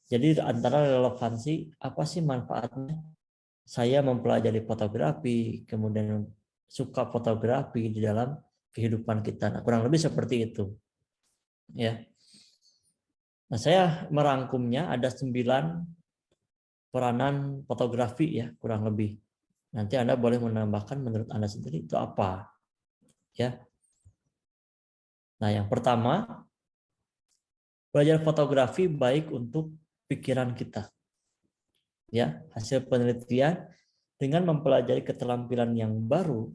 Jadi antara relevansi apa sih manfaatnya saya mempelajari fotografi, kemudian suka fotografi di dalam kehidupan kita. Nah, kurang lebih seperti itu. Ya. Nah, saya merangkumnya ada 9 peranan fotografi ya, kurang lebih. Nanti Anda boleh menambahkan menurut Anda sendiri itu apa. Ya. Nah, yang pertama, belajar fotografi baik untuk pikiran kita. Ya, hasil penelitian dengan mempelajari keterampilan yang baru,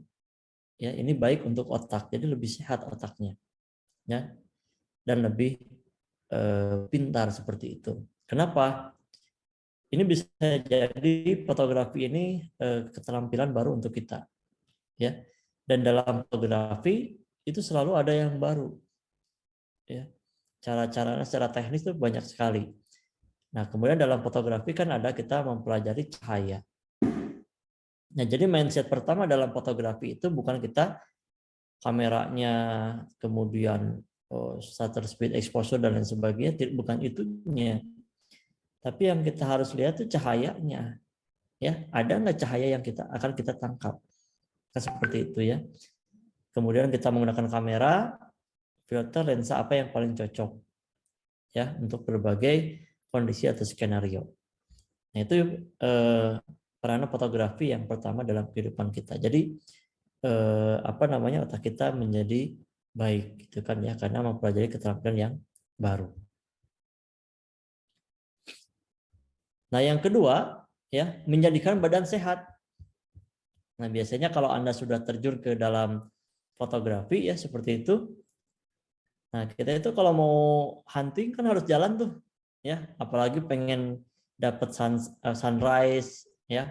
ya ini baik untuk otak, jadi lebih sehat otaknya, ya, dan lebih pintar seperti itu. Kenapa? Ini bisa jadi fotografi ini keterampilan baru untuk kita, ya. Dan dalam fotografi itu selalu ada yang baru, ya. Cara-caranya secara teknis itu banyak sekali. Nah, kemudian dalam fotografi kan ada kita mempelajari cahaya. Nah, jadi mindset pertama dalam fotografi itu bukan kita kameranya, kemudian shutter speed, exposure dan lain sebagainya, bukan itunya. Tapi yang kita harus lihat itu cahayanya. Ya, ada nggak cahaya yang akan kita tangkap? Kan seperti itu ya. Kemudian kita menggunakan kamera, filter, lensa apa yang paling cocok ya untuk berbagai kondisi atau skenario. Nah, itu peranan fotografi yang pertama dalam kehidupan kita. Jadi otak kita menjadi baik gitu kan ya, karena mempelajari keterampilan yang baru. Nah, yang kedua ya, menjadikan badan sehat. Nah, biasanya kalau Anda sudah terjun ke dalam fotografi ya seperti itu. Nah, kita itu kalau mau hunting kan harus jalan tuh ya, apalagi pengen dapat sunrise ya,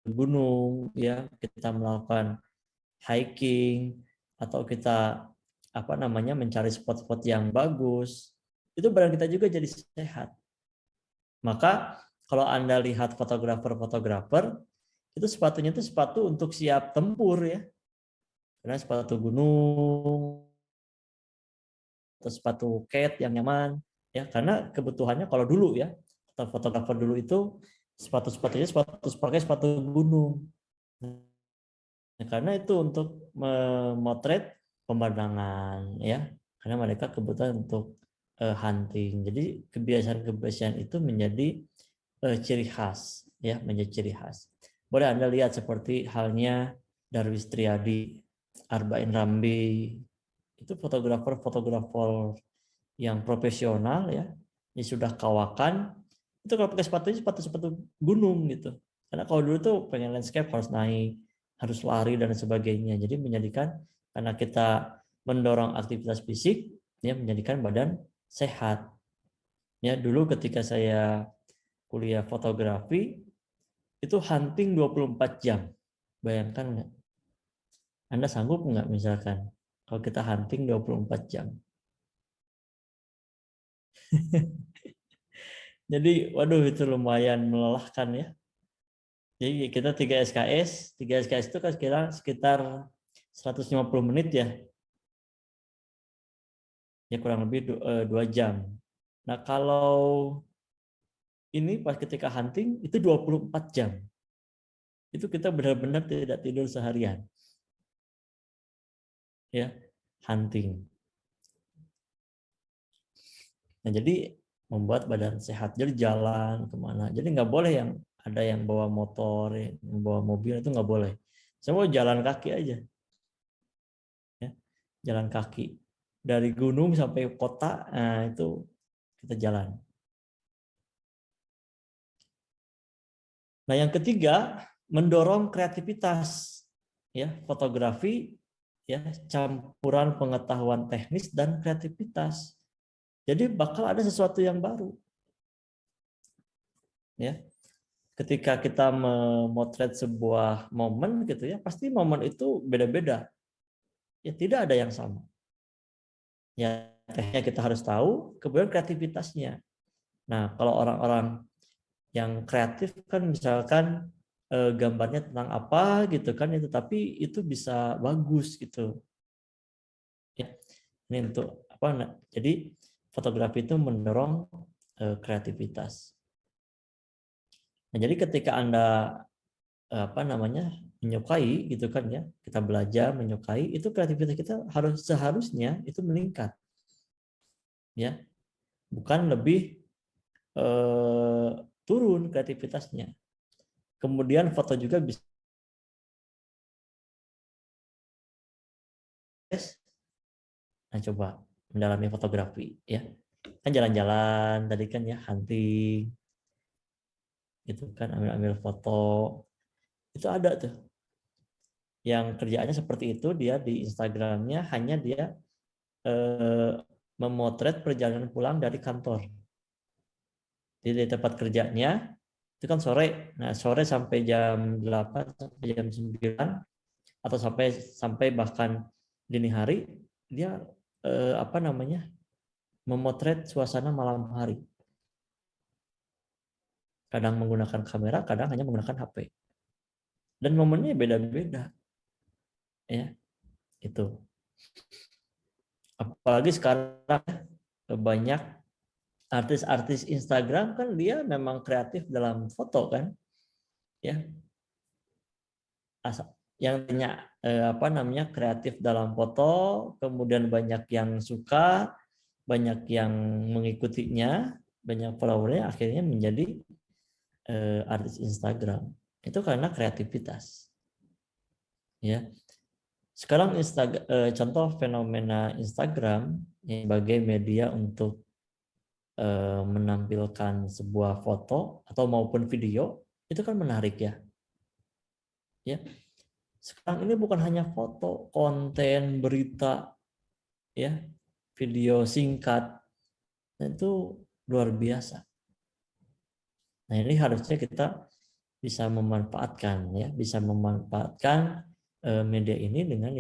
gunung ya, kita melakukan hiking atau kita mencari spot-spot yang bagus, itu badan kita juga jadi sehat. Maka kalau Anda lihat fotografer itu sepatunya itu sepatu untuk siap tempur ya, karena sepatu gunung atau sepatu cat yang nyaman ya, karena kebutuhannya kalau dulu ya, fotografer dulu itu sepatunya pakai sepatu gunung. Nah, karena itu untuk memotret pemandangan ya, karena mereka kebutuhan untuk hunting. Jadi kebiasaan-kebiasaan itu menjadi ciri khas ya, menjadi ciri khas. Boleh Anda lihat seperti halnya Darwis Triadi, Arba'in Rambi, itu fotografer yang profesional ya, ini sudah kawakan. Itu kalau pakai sepatu gunung gitu. Karena kalau dulu tuh pengen landscape harus naik, harus lari dan sebagainya. Jadi menjadikan, karena kita mendorong aktivitas fisik ya, menjadikan badan sehat. Ya, dulu ketika saya kuliah fotografi itu hunting 24 jam. Bayangkan nggak? Anda sanggup nggak misalkan kalau kita hunting 24 jam? Jadi, waduh itu lumayan melelahkan ya. Jadi kita 3 SKS itu kan sekitar 150 menit ya. Ya kurang lebih 2 jam. Nah, kalau ini pas ketika hunting itu 24 jam. itu kita benar-benar tidak tidur seharian. Ya, hunting. Nah, jadi membuat badan sehat. Jadi jalan kemana. Jadi nggak boleh yang ada yang bawa motor, yang bawa mobil, itu nggak boleh. Semua jalan kaki aja. Ya, jalan kaki. Dari gunung sampai kota, nah itu kita jalan. Nah, yang ketiga, mendorong kreativitas. Ya, fotografi ya campuran pengetahuan teknis dan kreativitas. Jadi bakal ada sesuatu yang baru. Ya. Ketika kita memotret sebuah momen gitu ya, pasti momen itu beda-beda. Ya tidak ada yang sama. Ya tekniknya kita harus tahu, kemudian kreativitasnya. Nah, kalau orang-orang yang kreatif kan misalkan gambarnya tentang apa gitu kan itu, tapi itu bisa bagus gitu. Ya. Ini untuk apa? Nah, jadi fotografi itu mendorong kreativitas. Nah, jadi ketika Anda menyukai gitu kan ya, kita belajar menyukai, itu kreativitas kita seharusnya itu meningkat. Ya. Bukan lebih turun kreativitasnya. Kemudian foto juga bisa coba mendalami fotografi ya. Kan jalan-jalan tadi kan ya, hunting gitu kan, ambil foto. Itu ada tuh yang kerjaannya seperti itu, dia di Instagramnya hanya dia memotret perjalanan pulang dari kantor. Jadi di tempat kerjanya itu kan sore. Nah, sore sampai jam 8 sampai jam 9 atau sampai bahkan dini hari dia memotret suasana malam hari. Kadang menggunakan kamera, kadang hanya menggunakan HP. Dan momennya beda-beda. Ya, itu. Apalagi sekarang banyak artis-artis Instagram kan dia memang kreatif dalam foto kan. Ya. Yang kreatif dalam foto, kemudian banyak yang suka, banyak yang mengikutinya, banyak followernya, akhirnya menjadi artis Instagram. Itu karena kreativitas. Ya. Sekarang contoh fenomena Instagram sebagai media untuk menampilkan sebuah foto atau maupun video, itu kan menarik ya. Ya. Sekarang ini bukan hanya foto, konten, berita, ya, video singkat, itu luar biasa. Nah, ini harusnya kita bisa memanfaatkan ya, bisa memanfaatkan media ini dengan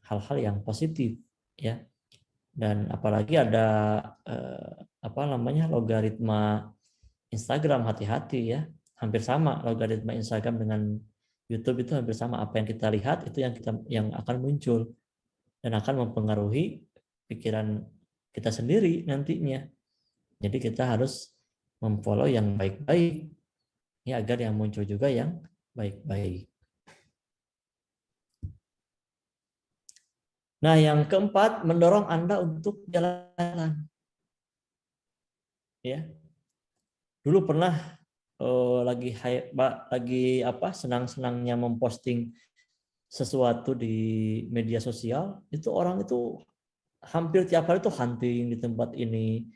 hal-hal yang positif ya. Dan apalagi ada logaritma Instagram, hati-hati ya. Hampir sama logaritma Instagram dengan YouTube, itu hampir sama. Apa yang kita lihat itu yang akan muncul dan akan mempengaruhi pikiran kita sendiri nantinya. Jadi kita harus memfollow yang baik-baik ya, agar yang muncul juga yang baik-baik. Nah, yang keempat, mendorong Anda untuk jalan-jalan. Ya. Dulu pernah lagi senang-senangnya memposting sesuatu di media sosial, itu orang itu hampir tiap hari itu hunting di tempat ini,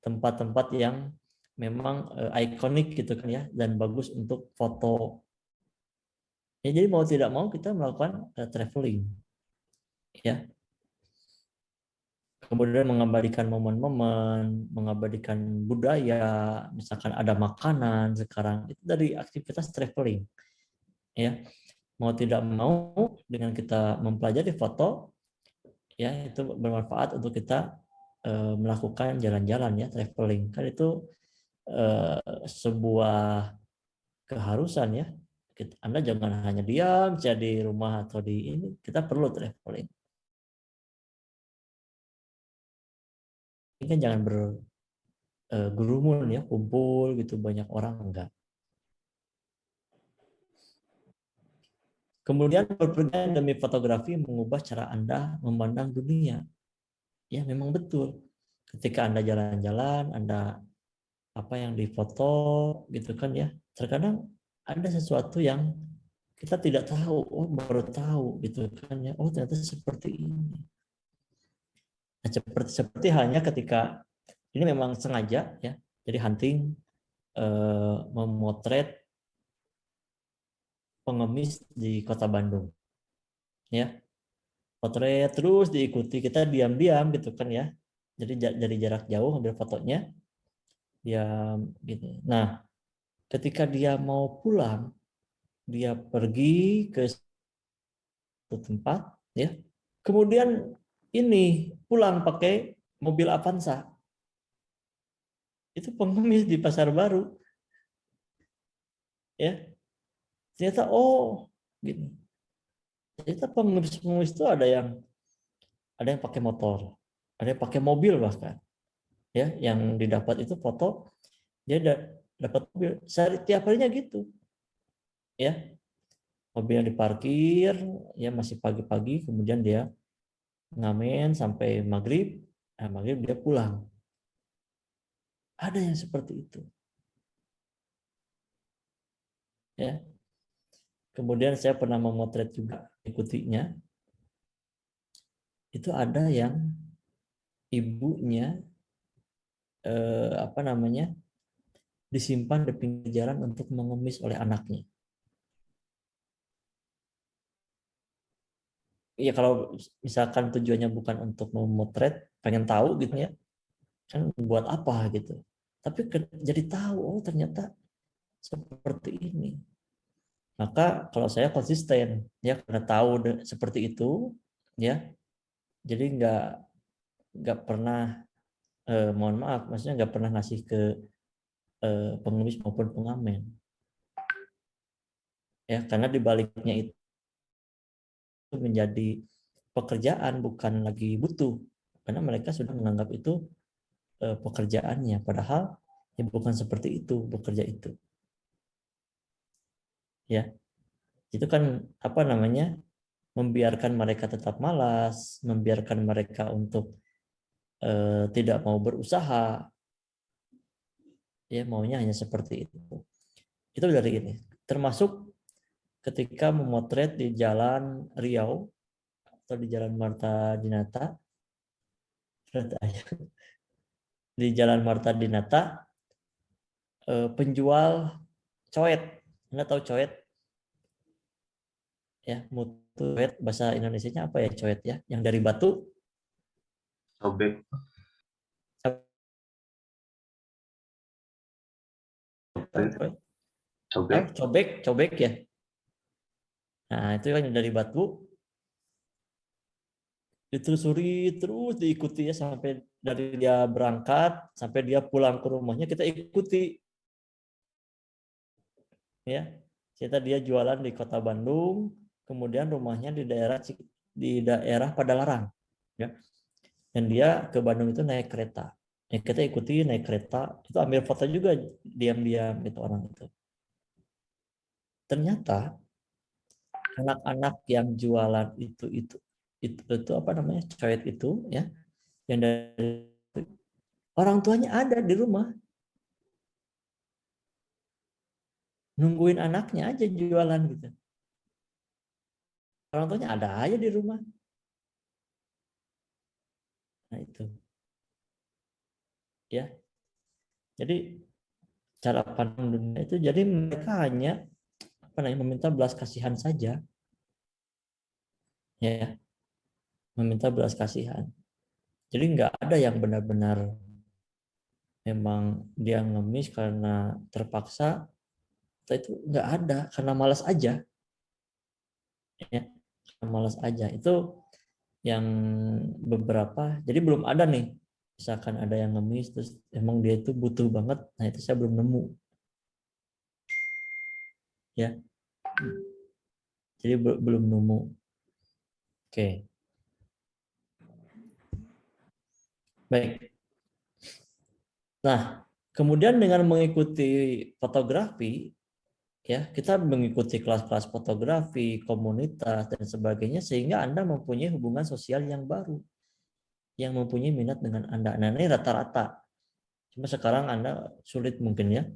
tempat-tempat yang memang ikonik gitu kan ya, dan bagus untuk foto. Ya, jadi mau tidak mau kita melakukan traveling. Ya. Kemudian mengabadikan momen-momen, mengabadikan budaya, misalkan ada makanan sekarang, itu dari aktivitas traveling. Ya. Mau tidak mau dengan kita mempelajari foto, ya itu bermanfaat untuk kita melakukan jalan-jalan ya, traveling. Kan itu sebuah keharusan ya. Anda jangan hanya diam saja di rumah atau di ini, kita perlu traveling. Ini kan jangan bergerumun ya, kumpul gitu banyak orang, enggak. Kemudian bepergian demi fotografi mengubah cara Anda memandang dunia. Ya, memang betul. Ketika Anda jalan-jalan, Anda apa yang difoto gitu kan ya. Terkadang ada sesuatu yang kita tidak tahu, oh baru tahu gitu kan ya. Oh ternyata seperti ini. Nah, seperti halnya ketika ini memang sengaja ya. Jadi hunting memotret pengemis di Kota Bandung. Ya. Potret terus diikuti, kita diam-diam gitu kan ya. Jadi dari jarak jauh ambil fotonya, diam gitu. Nah, ketika dia mau pulang, dia pergi ke satu tempat ya. Kemudian ini pulang pakai mobil Avanza. Itu pengemis di Pasar Baru. Ya. Ternyata oh gitu. Ternyata pengemis itu ada yang pakai motor, ada yang pakai mobil bahkan. Ya, yang didapat itu foto dia dapat mobil tiap harinya gitu. Ya. Mobilnya diparkir, ya masih pagi-pagi, kemudian dia ngamen sampai maghrib, maghrib dia pulang. Ada yang seperti itu. Ya. Kemudian saya pernah memotret juga ikutinya. Itu ada yang ibunya disimpan di pinggir jalan untuk mengemis oleh anaknya. Ya kalau misalkan tujuannya bukan untuk memotret, pengen tahu gitu ya, kan buat apa gitu. Tapi jadi tahu, oh ternyata seperti ini. Maka kalau saya konsisten ya karena tahu seperti itu ya, jadi nggak pernah mohon maaf, maksudnya nggak pernah ngasih ke pengemis maupun pengamen. Ya karena dibaliknya itu menjadi pekerjaan bukan lagi butuh, karena mereka sudah menganggap itu pekerjaannya, padahal ya bukan seperti itu bekerja itu. Ya, itu kan membiarkan mereka tetap malas, membiarkan mereka untuk tidak mau berusaha, ya maunya hanya seperti itu. Itu dari ini. Termasuk ketika memotret di Jalan Riau atau di Jalan Marta Dinata, di Jalan Marta Dinata, penjual coet, Anda tahu coet? Ya, mutu coet bahasa Indonesianya apa ya coet ya? Yang dari batu? Cobek. Cobek ya. Nah, itu kan dari batu. Ditelusuri terus diikuti ya sampai dari dia berangkat sampai dia pulang ke rumahnya kita ikuti. Ya. Dia jualan di Kota Bandung, kemudian rumahnya di daerah Padalarang, ya. Dan dia ke Bandung itu naik kereta. Ya, kita ikuti naik kereta, itu ambil foto juga diam-diam itu orang itu. Ternyata anak-anak yang jualan itu coet itu ya, yang dari orang tuanya ada di rumah, nungguin anaknya aja jualan gitu. Orang tuanya ada aja di rumah. Nah itu, ya. Jadi cara pandang dunia itu, jadi mereka hanya meminta belas kasihan saja, ya, meminta belas kasihan. Jadi nggak ada yang benar-benar memang dia ngemis karena terpaksa, itu nggak ada, karena malas aja, ya, karena malas aja. Itu yang beberapa, jadi belum ada nih, misalkan ada yang ngemis terus emang dia itu butuh banget, nah itu saya belum nemu, ya. Jadi belum nemu. Oke. Baik. Nah, kemudian dengan mengikuti fotografi, Ya, kita mengikuti kelas-kelas fotografi, komunitas dan sebagainya sehingga Anda mempunyai hubungan sosial yang baru, yang mempunyai minat dengan Anda. Nah, ini rata-rata. Cuma sekarang Anda sulit mungkin ya.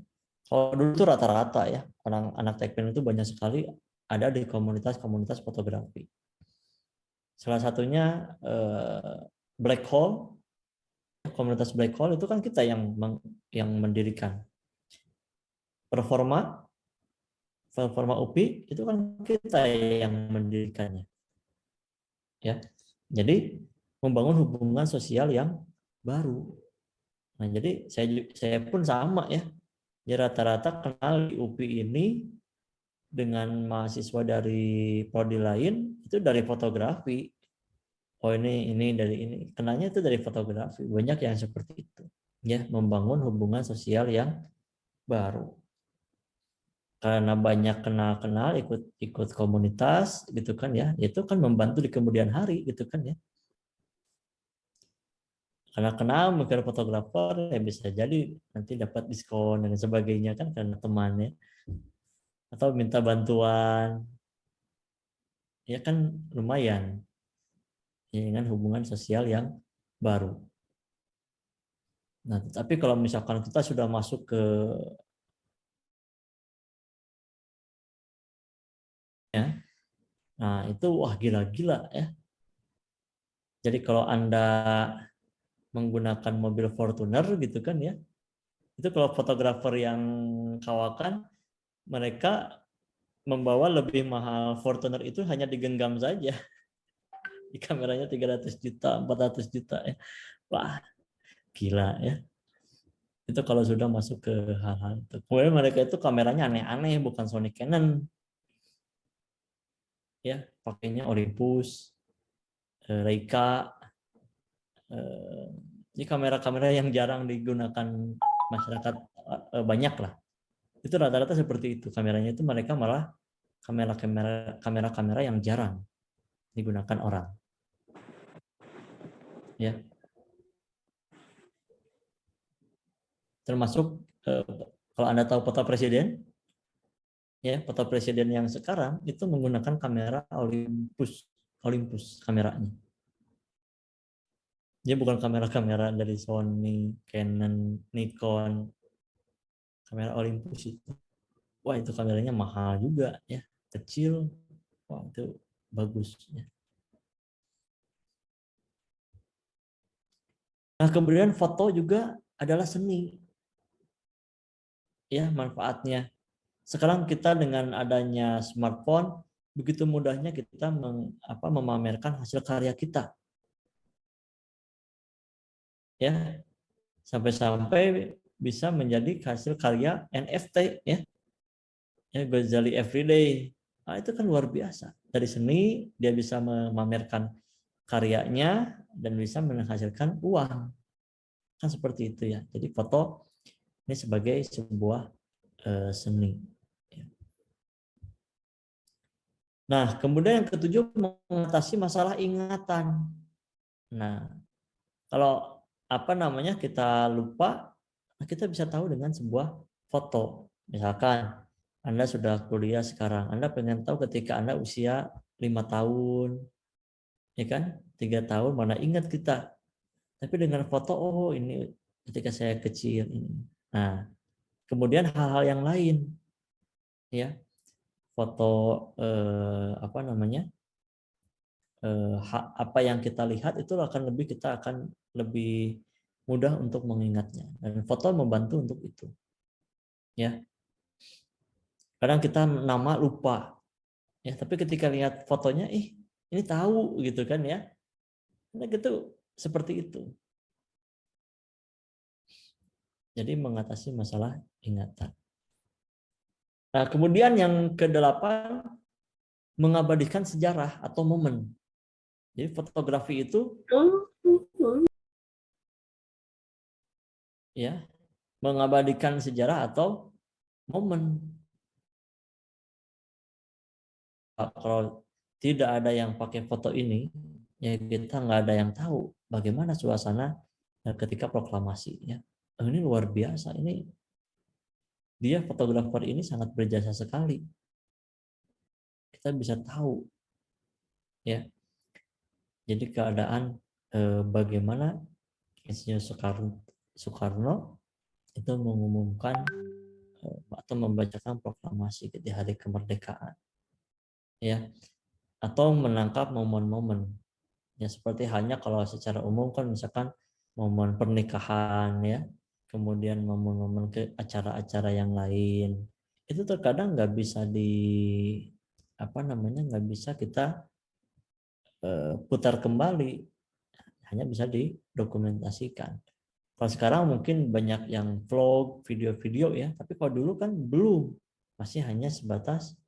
Kalau dulu itu rata-rata ya, orang anak Tekpen itu banyak sekali ada di komunitas-komunitas fotografi. Salah satunya Black Hole, komunitas Black Hole itu kan kita yang mendirikan. Performa UPI itu kan kita yang mendirikannya. Ya. Jadi membangun hubungan sosial yang baru. Nah, jadi saya pun sama ya. Ya rata-rata kenal di UPI ini dengan mahasiswa dari prodi lain itu dari fotografi. Oh ini dari ini. Kenalnya itu dari fotografi. Banyak yang seperti itu. Ya, membangun hubungan sosial yang baru. Karena banyak kenal ikut komunitas gitu kan ya, itu kan membantu di kemudian hari gitu kan ya. Karena kenal mungkin fotografer ya bisa jadi nanti dapat diskon dan sebagainya kan karena temannya, atau minta bantuan ya kan lumayan ya, dengan hubungan sosial yang baru. Nah tapi kalau misalkan kita sudah masuk ke ya, nah itu wah gila-gila ya. Jadi kalau Anda menggunakan mobil Fortuner gitu kan ya, itu kalau fotografer yang kawakan mereka membawa lebih mahal Fortuner itu hanya digenggam saja. Di kameranya 300 juta, 400 juta ya. Wah, gila ya. Itu kalau sudah masuk ke hal-hal itu. Kemudian mereka itu kameranya aneh-aneh, bukan Sony Canon. Ya, pakainya Olympus, Leica. Ini kamera-kamera yang jarang digunakan masyarakat banyak lah. Itu rata-rata seperti itu. Kameranya itu mereka malah kamera-kamera yang jarang digunakan orang. Ya. Termasuk kalau Anda tahu foto presiden, ya foto presiden yang sekarang itu menggunakan kamera Olympus kameranya. Dia bukan kamera-kamera dari Sony, Canon, Nikon, kamera Olympus itu. Wah itu kameranya mahal juga ya, kecil. Wah itu bagus. Ya. Nah kemudian foto juga adalah seni. Ya manfaatnya. Sekarang kita dengan adanya smartphone begitu mudahnya kita memamerkan hasil karya kita. Ya. Sampai-sampai bisa menjadi hasil karya NFT ya. Ya Ghazali Everyday. Nah, itu kan luar biasa. Dari seni dia bisa memamerkan karyanya dan bisa menghasilkan uang. Kan seperti itu ya. Jadi foto ini sebagai sebuah seni. Nah, kemudian yang ketujuh mengatasi masalah ingatan. Nah, kalau kita lupa, kita bisa tahu dengan sebuah foto. Misalkan Anda sudah kuliah sekarang, Anda pengen tahu ketika Anda usia 5 tahun, ya kan? 3 tahun mana ingat kita. Tapi dengan foto, oh ini ketika saya kecil ini. Nah, kemudian hal-hal yang lain, ya. Foto apa yang kita lihat itu kita akan lebih mudah untuk mengingatnya, dan foto membantu untuk itu ya. Kadang kita nama lupa ya, tapi ketika lihat fotonya ini tahu gitu kan ya. Nah gitu seperti itu, jadi mengatasi masalah ingatan. Nah kemudian yang ke-8 mengabadikan sejarah atau momen. Jadi fotografi itu ya mengabadikan sejarah atau momen. Kalau tidak ada yang pakai foto ini, ya kita nggak ada yang tahu bagaimana suasana ketika proklamasi. Ya, ini luar biasa. Ini dia fotografer ini sangat berjasa sekali. Kita bisa tahu ya. Jadi keadaan bagaimana Insinyur Soekarno itu mengumumkan atau membacakan proklamasi di hari kemerdekaan, ya, atau menangkap momen-momen, ya seperti halnya kalau secara umum kan misalkan momen pernikahan, ya, kemudian momen-momen ke acara-acara yang lain, itu terkadang nggak bisa nggak bisa kita putar kembali, hanya bisa didokumentasikan. Kalau sekarang mungkin banyak yang vlog, video-video ya, tapi kalau dulu kan belum, masih hanya sebatas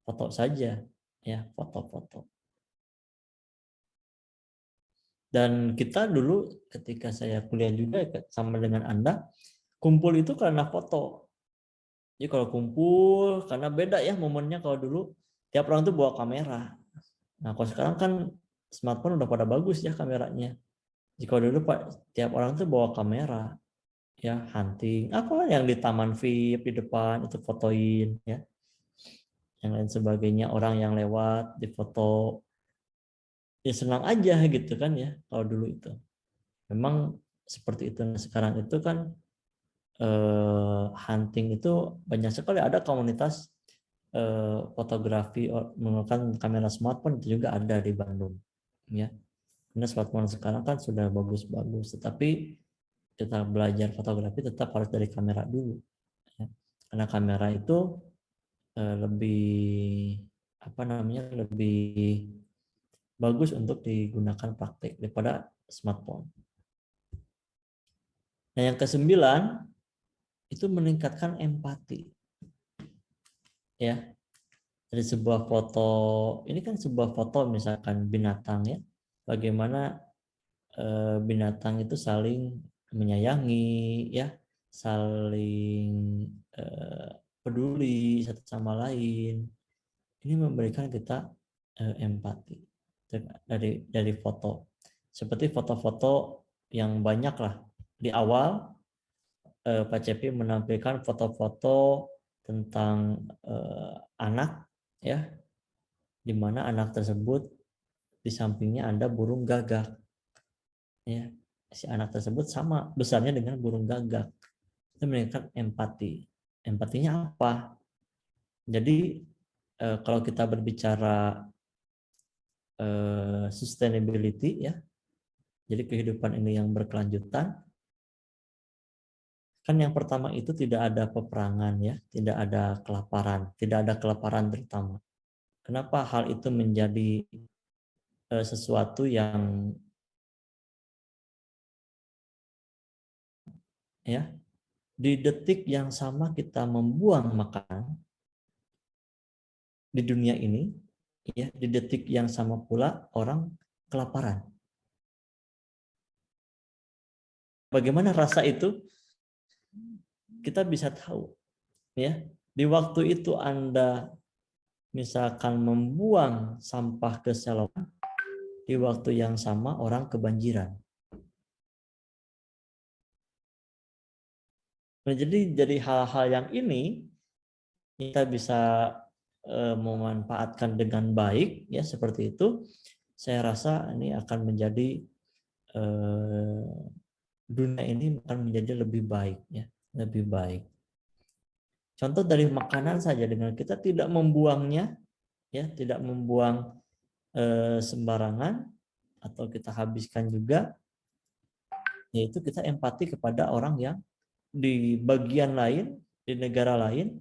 foto saja, ya, foto-foto. Dan kita dulu ketika saya kuliah juga sama dengan Anda, kumpul itu karena foto. Jadi kalau kumpul, karena beda ya momennya, kalau dulu tiap orang tuh bawa kamera. Nah kalau sekarang kan smartphone udah pada bagus ya kameranya. Jika dulu tiap orang tuh bawa kamera, ya, hunting, apa yang di taman VIP di depan itu fotoin, ya, yang lain sebagainya, orang yang lewat difoto, ya senang aja gitu kan ya. Kalau dulu itu memang seperti itu. Nah, sekarang itu kan hunting itu banyak sekali, ada komunitas fotografi menggunakan kamera smartphone itu juga ada di Bandung, ya. Karena smartphone sekarang kan sudah bagus-bagus, tetapi kita belajar fotografi tetap harus dari kamera dulu, ya. Karena kamera itu lebih lebih bagus untuk digunakan praktik daripada smartphone. Nah yang ke-9 itu meningkatkan empati, ya. Dari sebuah foto, ini kan sebuah foto misalkan binatang, ya, bagaimana binatang itu saling menyayangi, ya, saling peduli satu sama lain. Ini memberikan kita empati dari foto. Seperti foto-foto yang banyak lah di awal, Pak Cepi menampilkan foto-foto tentang anak, ya, di mana anak tersebut di sampingnya ada burung gagak, ya, si anak tersebut sama besarnya dengan burung gagak. Itu meningkatkan empati. Empatinya apa? Jadi kalau kita berbicara sustainability, ya, jadi kehidupan ini yang berkelanjutan, kan yang pertama itu tidak ada peperangan, ya, tidak ada kelaparan terutama. Kenapa hal itu menjadi sesuatu yang, ya, di detik yang sama kita membuang makanan di dunia ini, ya, di detik yang sama pula orang kelaparan. Bagaimana rasa itu? Kita bisa tahu, ya. Di waktu itu Anda misalkan membuang sampah ke selokan, di waktu yang sama orang kebanjiran. Nah, jadi hal-hal yang ini kita bisa memanfaatkan dengan baik, ya, seperti itu. Saya rasa ini akan menjadi dunia ini akan menjadi lebih baik, ya, lebih baik. Contoh dari makanan saja, dengan kita tidak membuangnya, ya, tidak membuang sembarangan atau kita habiskan juga, yaitu kita empati kepada orang yang di bagian lain, di negara lain,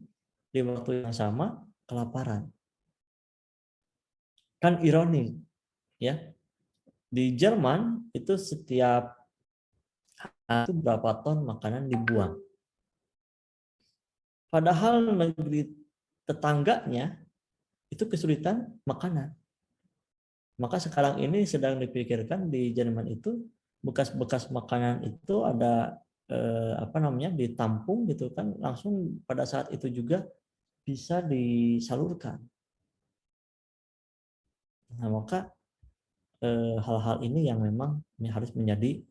di waktu yang sama kelaparan. Kan ironi, ya. Di Jerman itu setiap hari itu berapa ton makanan dibuang. Padahal negeri tetangganya itu kesulitan makanan. Maka sekarang ini sedang dipikirkan di Jerman itu bekas-bekas makanan itu ada ditampung gitu kan, langsung pada saat itu juga bisa disalurkan. Nah, maka hal-hal ini yang memang ini harus menjadi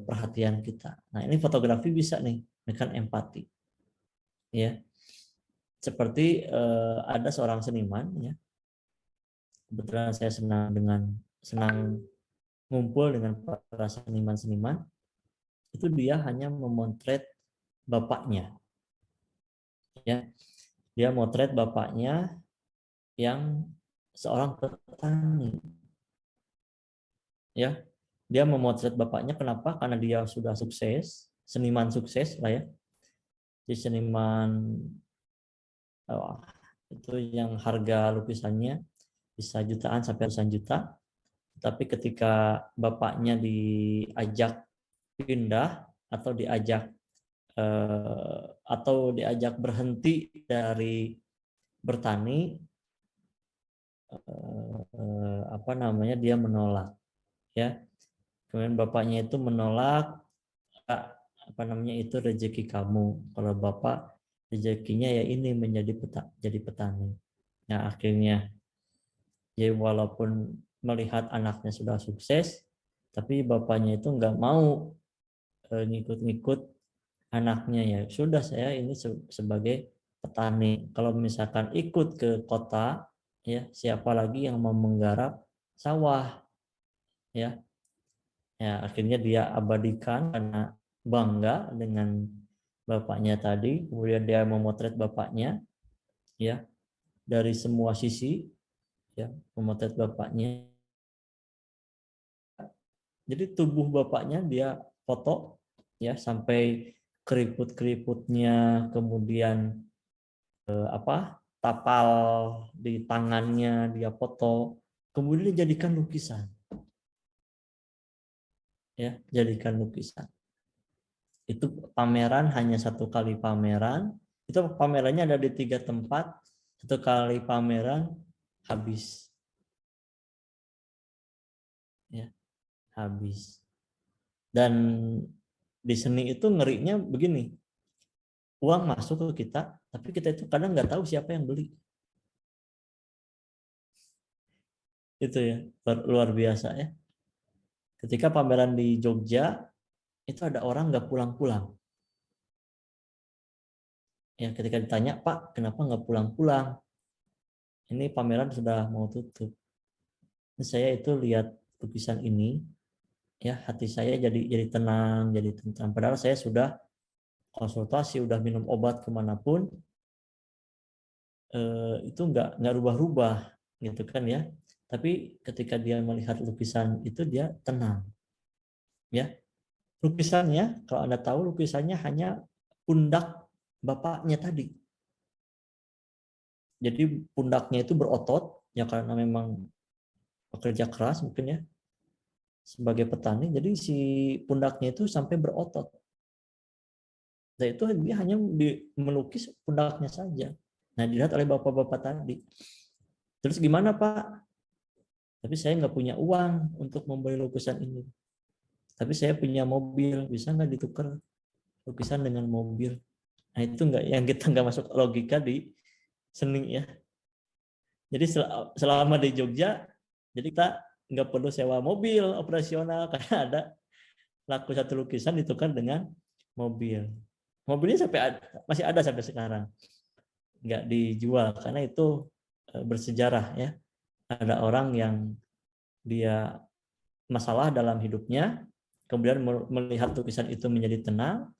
perhatian kita. Nah, ini fotografi bisa nih, menekan empati. ya. Seperti ada seorang seniman, ya. Kebetulan saya senang ngumpul dengan para seniman-seniman. Itu dia hanya memotret bapaknya, ya. Dia motret bapaknya yang seorang petani, ya. Dia memotret bapaknya, kenapa? Karena dia sudah sukses, seniman sukses lah, ya. Jadi seniman itu yang harga lukisannya bisa jutaan sampai ratusan juta. Tapi ketika bapaknya diajak pindah atau diajak berhenti dari bertani, dia menolak, ya. Kemudian bapaknya itu menolak, itu rezeki kamu, kalau bapak rezekinya ya ini jadi petani. Nah, akhirnya ya walaupun melihat anaknya sudah sukses, tapi bapaknya itu nggak mau ngikut-ngikut anaknya. Ya sudah, saya ini sebagai petani, kalau misalkan ikut ke kota, ya siapa lagi yang mau menggarap sawah, ya. Ya akhirnya dia abadikan karena bangga dengan bapaknya tadi. Kemudian dia memotret bapaknya, ya, dari semua sisi, ya, memotret bapaknya. Jadi tubuh bapaknya dia foto, ya, sampai keriput-keriputnya, kemudian tapal di tangannya dia foto, kemudian dijadikan lukisan, ya, jadikan lukisan. Itu pameran, hanya 1 kali pameran. Itu pamerannya ada di 3 tempat, 1 kali pameran habis, ya, habis. Dan di seni itu ngerinya begini, uang masuk ke kita, tapi kita itu kadang nggak tahu siapa yang beli. Itu ya, luar biasa, ya. Ketika pameran di Jogja, itu ada orang nggak pulang-pulang. Ya, ketika ditanya, Pak, kenapa nggak pulang-pulang? Ini pameran sudah mau tutup. Saya itu lihat lukisan ini, ya, hati saya jadi tenang, jadi tentram. Padahal saya sudah konsultasi, udah minum obat kemanapun, itu nggak rubah-rubah, gitu kan, ya. Tapi ketika dia melihat lukisan itu, dia tenang, ya. Lukisannya, kalau Anda tahu, lukisannya hanya pundak bapaknya tadi. Jadi pundaknya itu berotot, ya, karena memang pekerja keras mungkin, ya, sebagai petani. Jadi si pundaknya itu sampai berotot. Dan itu dia hanya melukis pundaknya saja. Nah, dilihat oleh bapak-bapak tadi. Terus gimana, Pak? Tapi saya nggak punya uang untuk membeli lukisan ini. Tapi saya punya mobil, bisa nggak ditukar lukisan dengan mobil? Nah, itu nggak, yang kita nggak masuk logika di seni, ya. Jadi selama di Jogja, jadi kita nggak perlu sewa mobil operasional karena ada laku 1 lukisan ditukar dengan mobil. Mobilnya masih ada sampai sekarang, nggak dijual karena itu bersejarah, ya. Ada orang yang dia masalah dalam hidupnya, kemudian melihat lukisan itu menjadi tenang,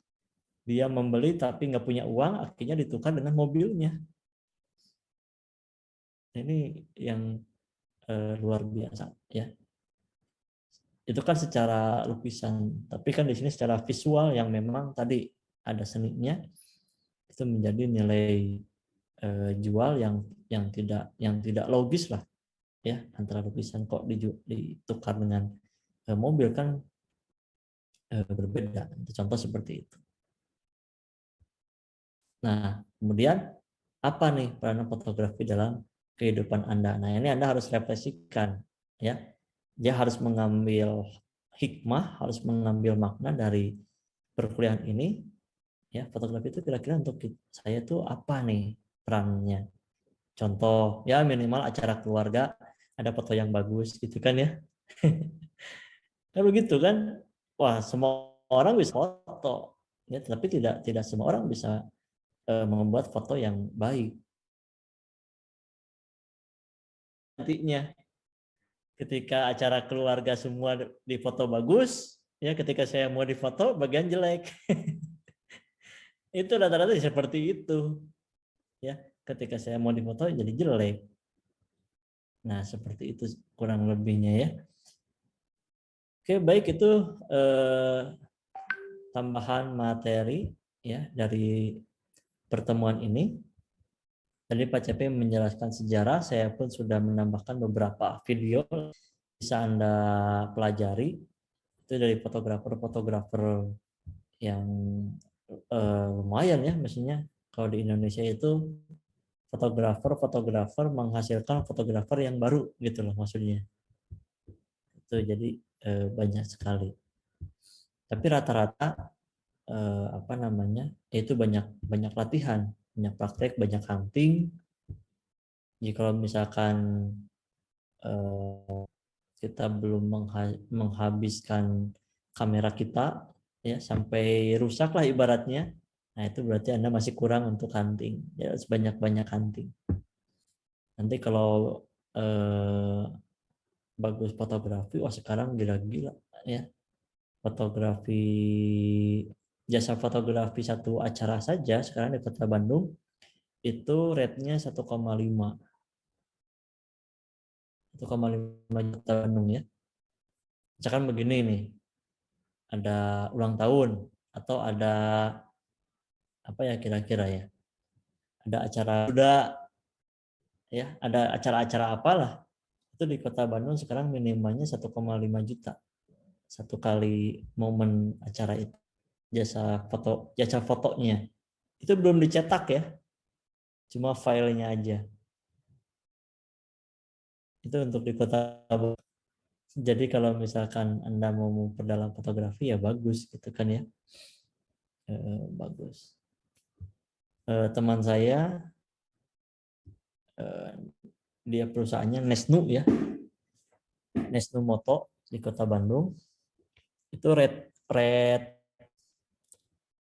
dia membeli tapi nggak punya uang, akhirnya ditukar dengan mobilnya. Ini yang luar biasa, ya. Itu kan secara lukisan, tapi kan di sini secara visual yang memang tadi ada seninya, itu menjadi nilai jual yang tidak logis lah, ya, antara lukisan kok ditukar dengan mobil, kan berbeda. Contoh seperti itu. Nah, kemudian apa nih peranan fotografi dalam kehidupan Anda? Nah, ini Anda harus refleksikan, ya. Dia harus mengambil hikmah, harus mengambil makna dari perkuliahan ini, ya. Fotografi itu kira-kira untuk saya itu apa nih perannya? Contoh, ya, minimal acara keluarga ada foto yang bagus, gitu kan, ya. Kan begitu kan? Wah, semua orang bisa foto, ya, tapi tidak semua orang bisa membuat foto yang baik. Nantinya ketika acara keluarga semua difoto bagus, ya ketika saya mau difoto bagian jelek. Itu rata-rata seperti itu. Ya, ketika saya mau difoto jadi jelek. Nah, seperti itu kurang lebihnya ya. Oke, baik, itu tambahan materi ya dari pertemuan ini. Tadi Pak Cepi menjelaskan sejarah, saya pun sudah menambahkan beberapa video bisa Anda pelajari. Itu dari fotografer-fotografer yang lumayan ya, mestinya kalau di Indonesia itu fotografer menghasilkan fotografer yang baru gitu loh maksudnya. Itu jadi banyak sekali. Tapi rata-rata itu banyak latihan, banyak praktek, banyak hunting. Jika misalkan kita belum menghabiskan kamera kita ya sampai rusak lah ibaratnya, nah itu berarti Anda masih kurang untuk hunting. Ya sebanyak-banyak hunting. Nanti kalau bagus fotografi, wah sekarang gila-gila ya. Fotografi, jasa fotografi satu acara saja sekarang di Kota Bandung itu rate-nya 1,5 juta Bandung ya. Misalkan begini nih, ada ulang tahun atau ada apa ya kira-kira ya, ada acara kuda ya, ada acara-acara apalah, itu di Kota Bandung sekarang minimalnya 1,5 juta satu kali momen acara itu. Jasa fotonya itu belum dicetak ya, cuma filenya aja. Itu untuk di Kota Bandung. Jadi kalau misalkan Anda mau memperdalam fotografi ya bagus gitu kan ya, bagus. Teman saya dia perusahaannya Nesnu ya, Nesnu Moto di Kota Bandung. Itu rate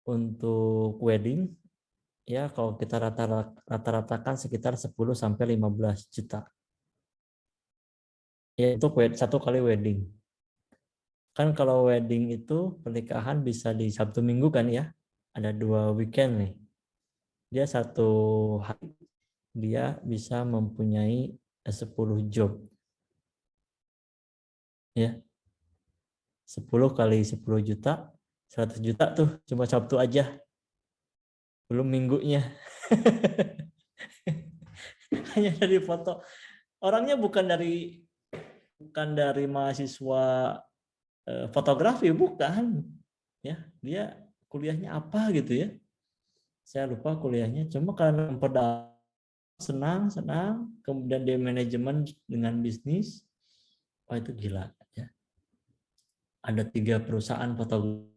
untuk wedding ya kalau kita rata-ratakan sekitar 10 sampai 15 juta. Ya itu satu kali wedding. Kan kalau wedding itu pernikahan bisa di Sabtu Minggu kan ya. Ada 2 weekend nih. Dia satu hari dia bisa mempunyai 10 job. Ya. 10 kali 10 juta, 100 juta tuh cuma Sabtu aja. Belum minggunya. Hanya dari foto. Orangnya bukan dari mahasiswa fotografi, bukan ya, dia kuliahnya apa gitu ya, saya lupa kuliahnya, cuma karena senang kemudian dia manajemen dengan bisnis, wah itu gila ya. Ada 3 perusahaan fotografi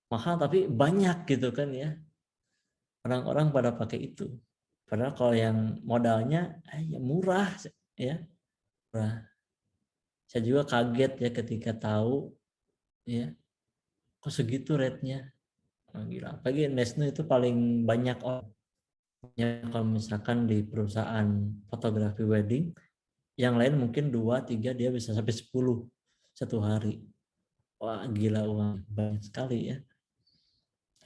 mahal tapi banyak gitu kan ya, orang-orang pada pakai itu, padahal kalau yang modalnya ya murah ya. Nah, saya juga kaget ya ketika tahu ya kok segitu rate-nya. Oh, gila. Apalagi Nesnu itu paling banyak orang ya, kalau misalkan di perusahaan fotografi wedding, yang lain mungkin 2-3, dia bisa sampai 10 satu hari. Wah gila, uang banyak sekali ya.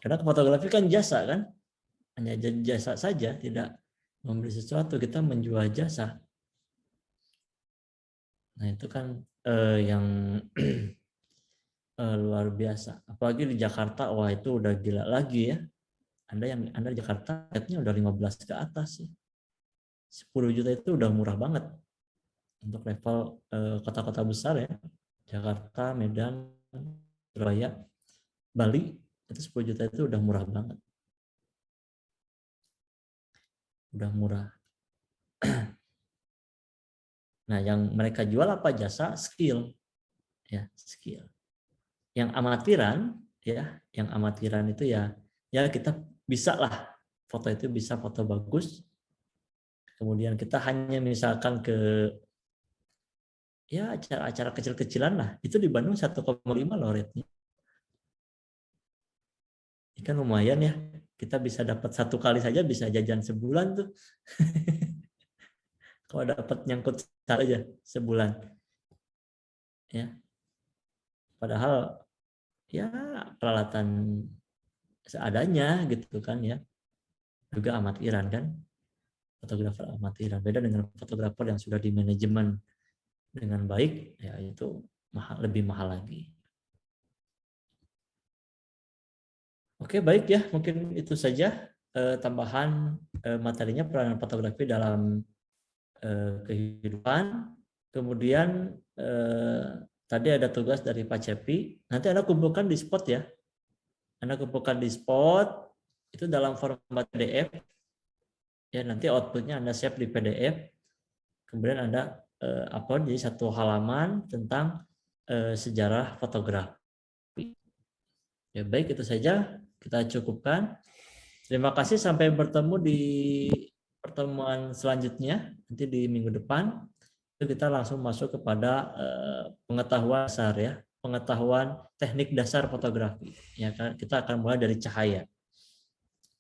Karena fotografi kan jasa kan, hanya jasa saja, tidak membeli sesuatu, kita menjual jasa. Nah itu kan yang luar biasa. Apalagi di Jakarta, wah itu udah gila lagi ya. Anda di Jakarta rate-nya udah 15 ke atas ya. 10 juta itu udah murah banget untuk level kota-kota besar ya. Jakarta, Medan, Surabaya, Bali, itu 10 juta itu udah murah banget. Udah murah. Nah, yang mereka jual apa? Jasa, skill. Ya, skill. Yang amatiran ya, yang amatiran itu ya kita bisa lah foto itu bisa foto bagus. Kemudian kita hanya misalkan ke ya acara-acara kecil-kecilan lah. Itu di Bandung 1,5 loh rate-nya. Kan lumayan ya. Kita bisa dapat 1 kali saja bisa jajan sebulan tuh. Kalau dapat nyangkut saja sebulan. Ya. Padahal ya peralatan seadanya gitu kan ya. Juga amatiran kan. Fotografer amatiran. Beda dengan fotografer yang sudah di manajemen dengan baik, ya itu lebih mahal lagi. Oke, baik ya, mungkin itu saja tambahan materinya peranan fotografi dalam kehidupan. Kemudian tadi ada tugas dari Pak Cepi. Nanti Anda kumpulkan di spot ya. Anda kumpulkan di spot itu dalam format PDF. Ya, nanti outputnya Anda save di PDF. Kemudian Anda upload jadi 1 halaman tentang sejarah fotografi. Ya, baik, itu saja. Kita cukupkan. Terima kasih, sampai bertemu di pertemuan selanjutnya nanti di minggu depan. Itu kita langsung masuk kepada pengetahuan dasar ya, pengetahuan teknik dasar fotografi. Ya kan, kita akan mulai dari cahaya.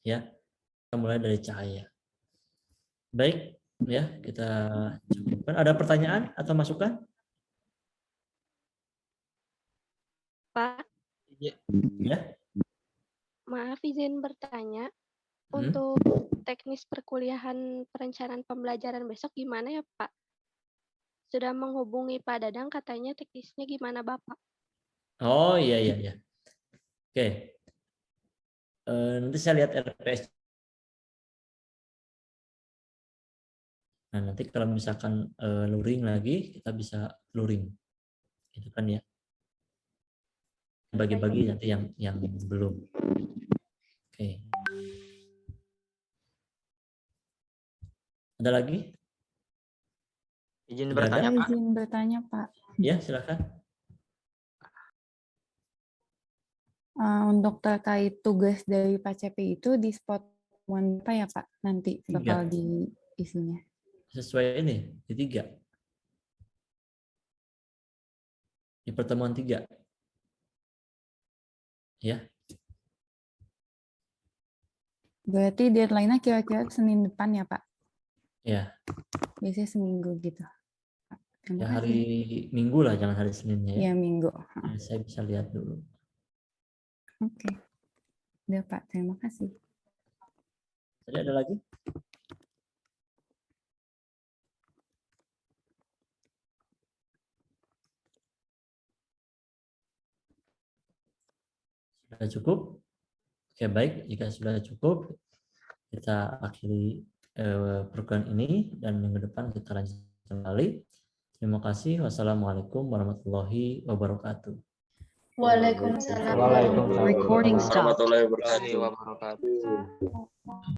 Ya, kita mulai dari cahaya. Baik, ya kita cukupkan. Ada pertanyaan atau masukan? Pak, Ya. maaf izin bertanya. Untuk teknis perkuliahan perencanaan pembelajaran besok gimana ya Pak? Sudah menghubungi Pak Dadang, katanya teknisnya gimana Bapak? Oh iya. Oke. Nanti saya lihat RPS. Nah, nanti kalau misalkan luring lagi, kita bisa luring. Gitu kan ya. Bagi-bagi nanti yang belum. Oke. Ada lagi? Izin Tidak ada? bertanya, Pak. Izin bertanya, Pak. Ya, silakan. Untuk terkait tugas dari Pak Cepi itu di spot apa ya Pak? Nanti bakal diisinya. Sesuai ini, di 3. Di pertemuan 3. Ya. Berarti deadline-nya kira-kira Senin depan ya Pak? Ya. Biasanya seminggu gitu. Ya hari Minggu lah, jangan hari Seninnya ya. Ya, Minggu. Ya, saya bisa lihat dulu. Oke. Udah Pak, terima kasih. Tadi ada lagi? Sudah cukup? Oke, baik. Jika sudah cukup, kita akhiri program ini dan minggu depan kita lanjut kembali. Terima kasih. Wassalamualaikum warahmatullahi wabarakatuh. Waalaikumsalam. Recording stopped. warahmatullahi wabarakatuh.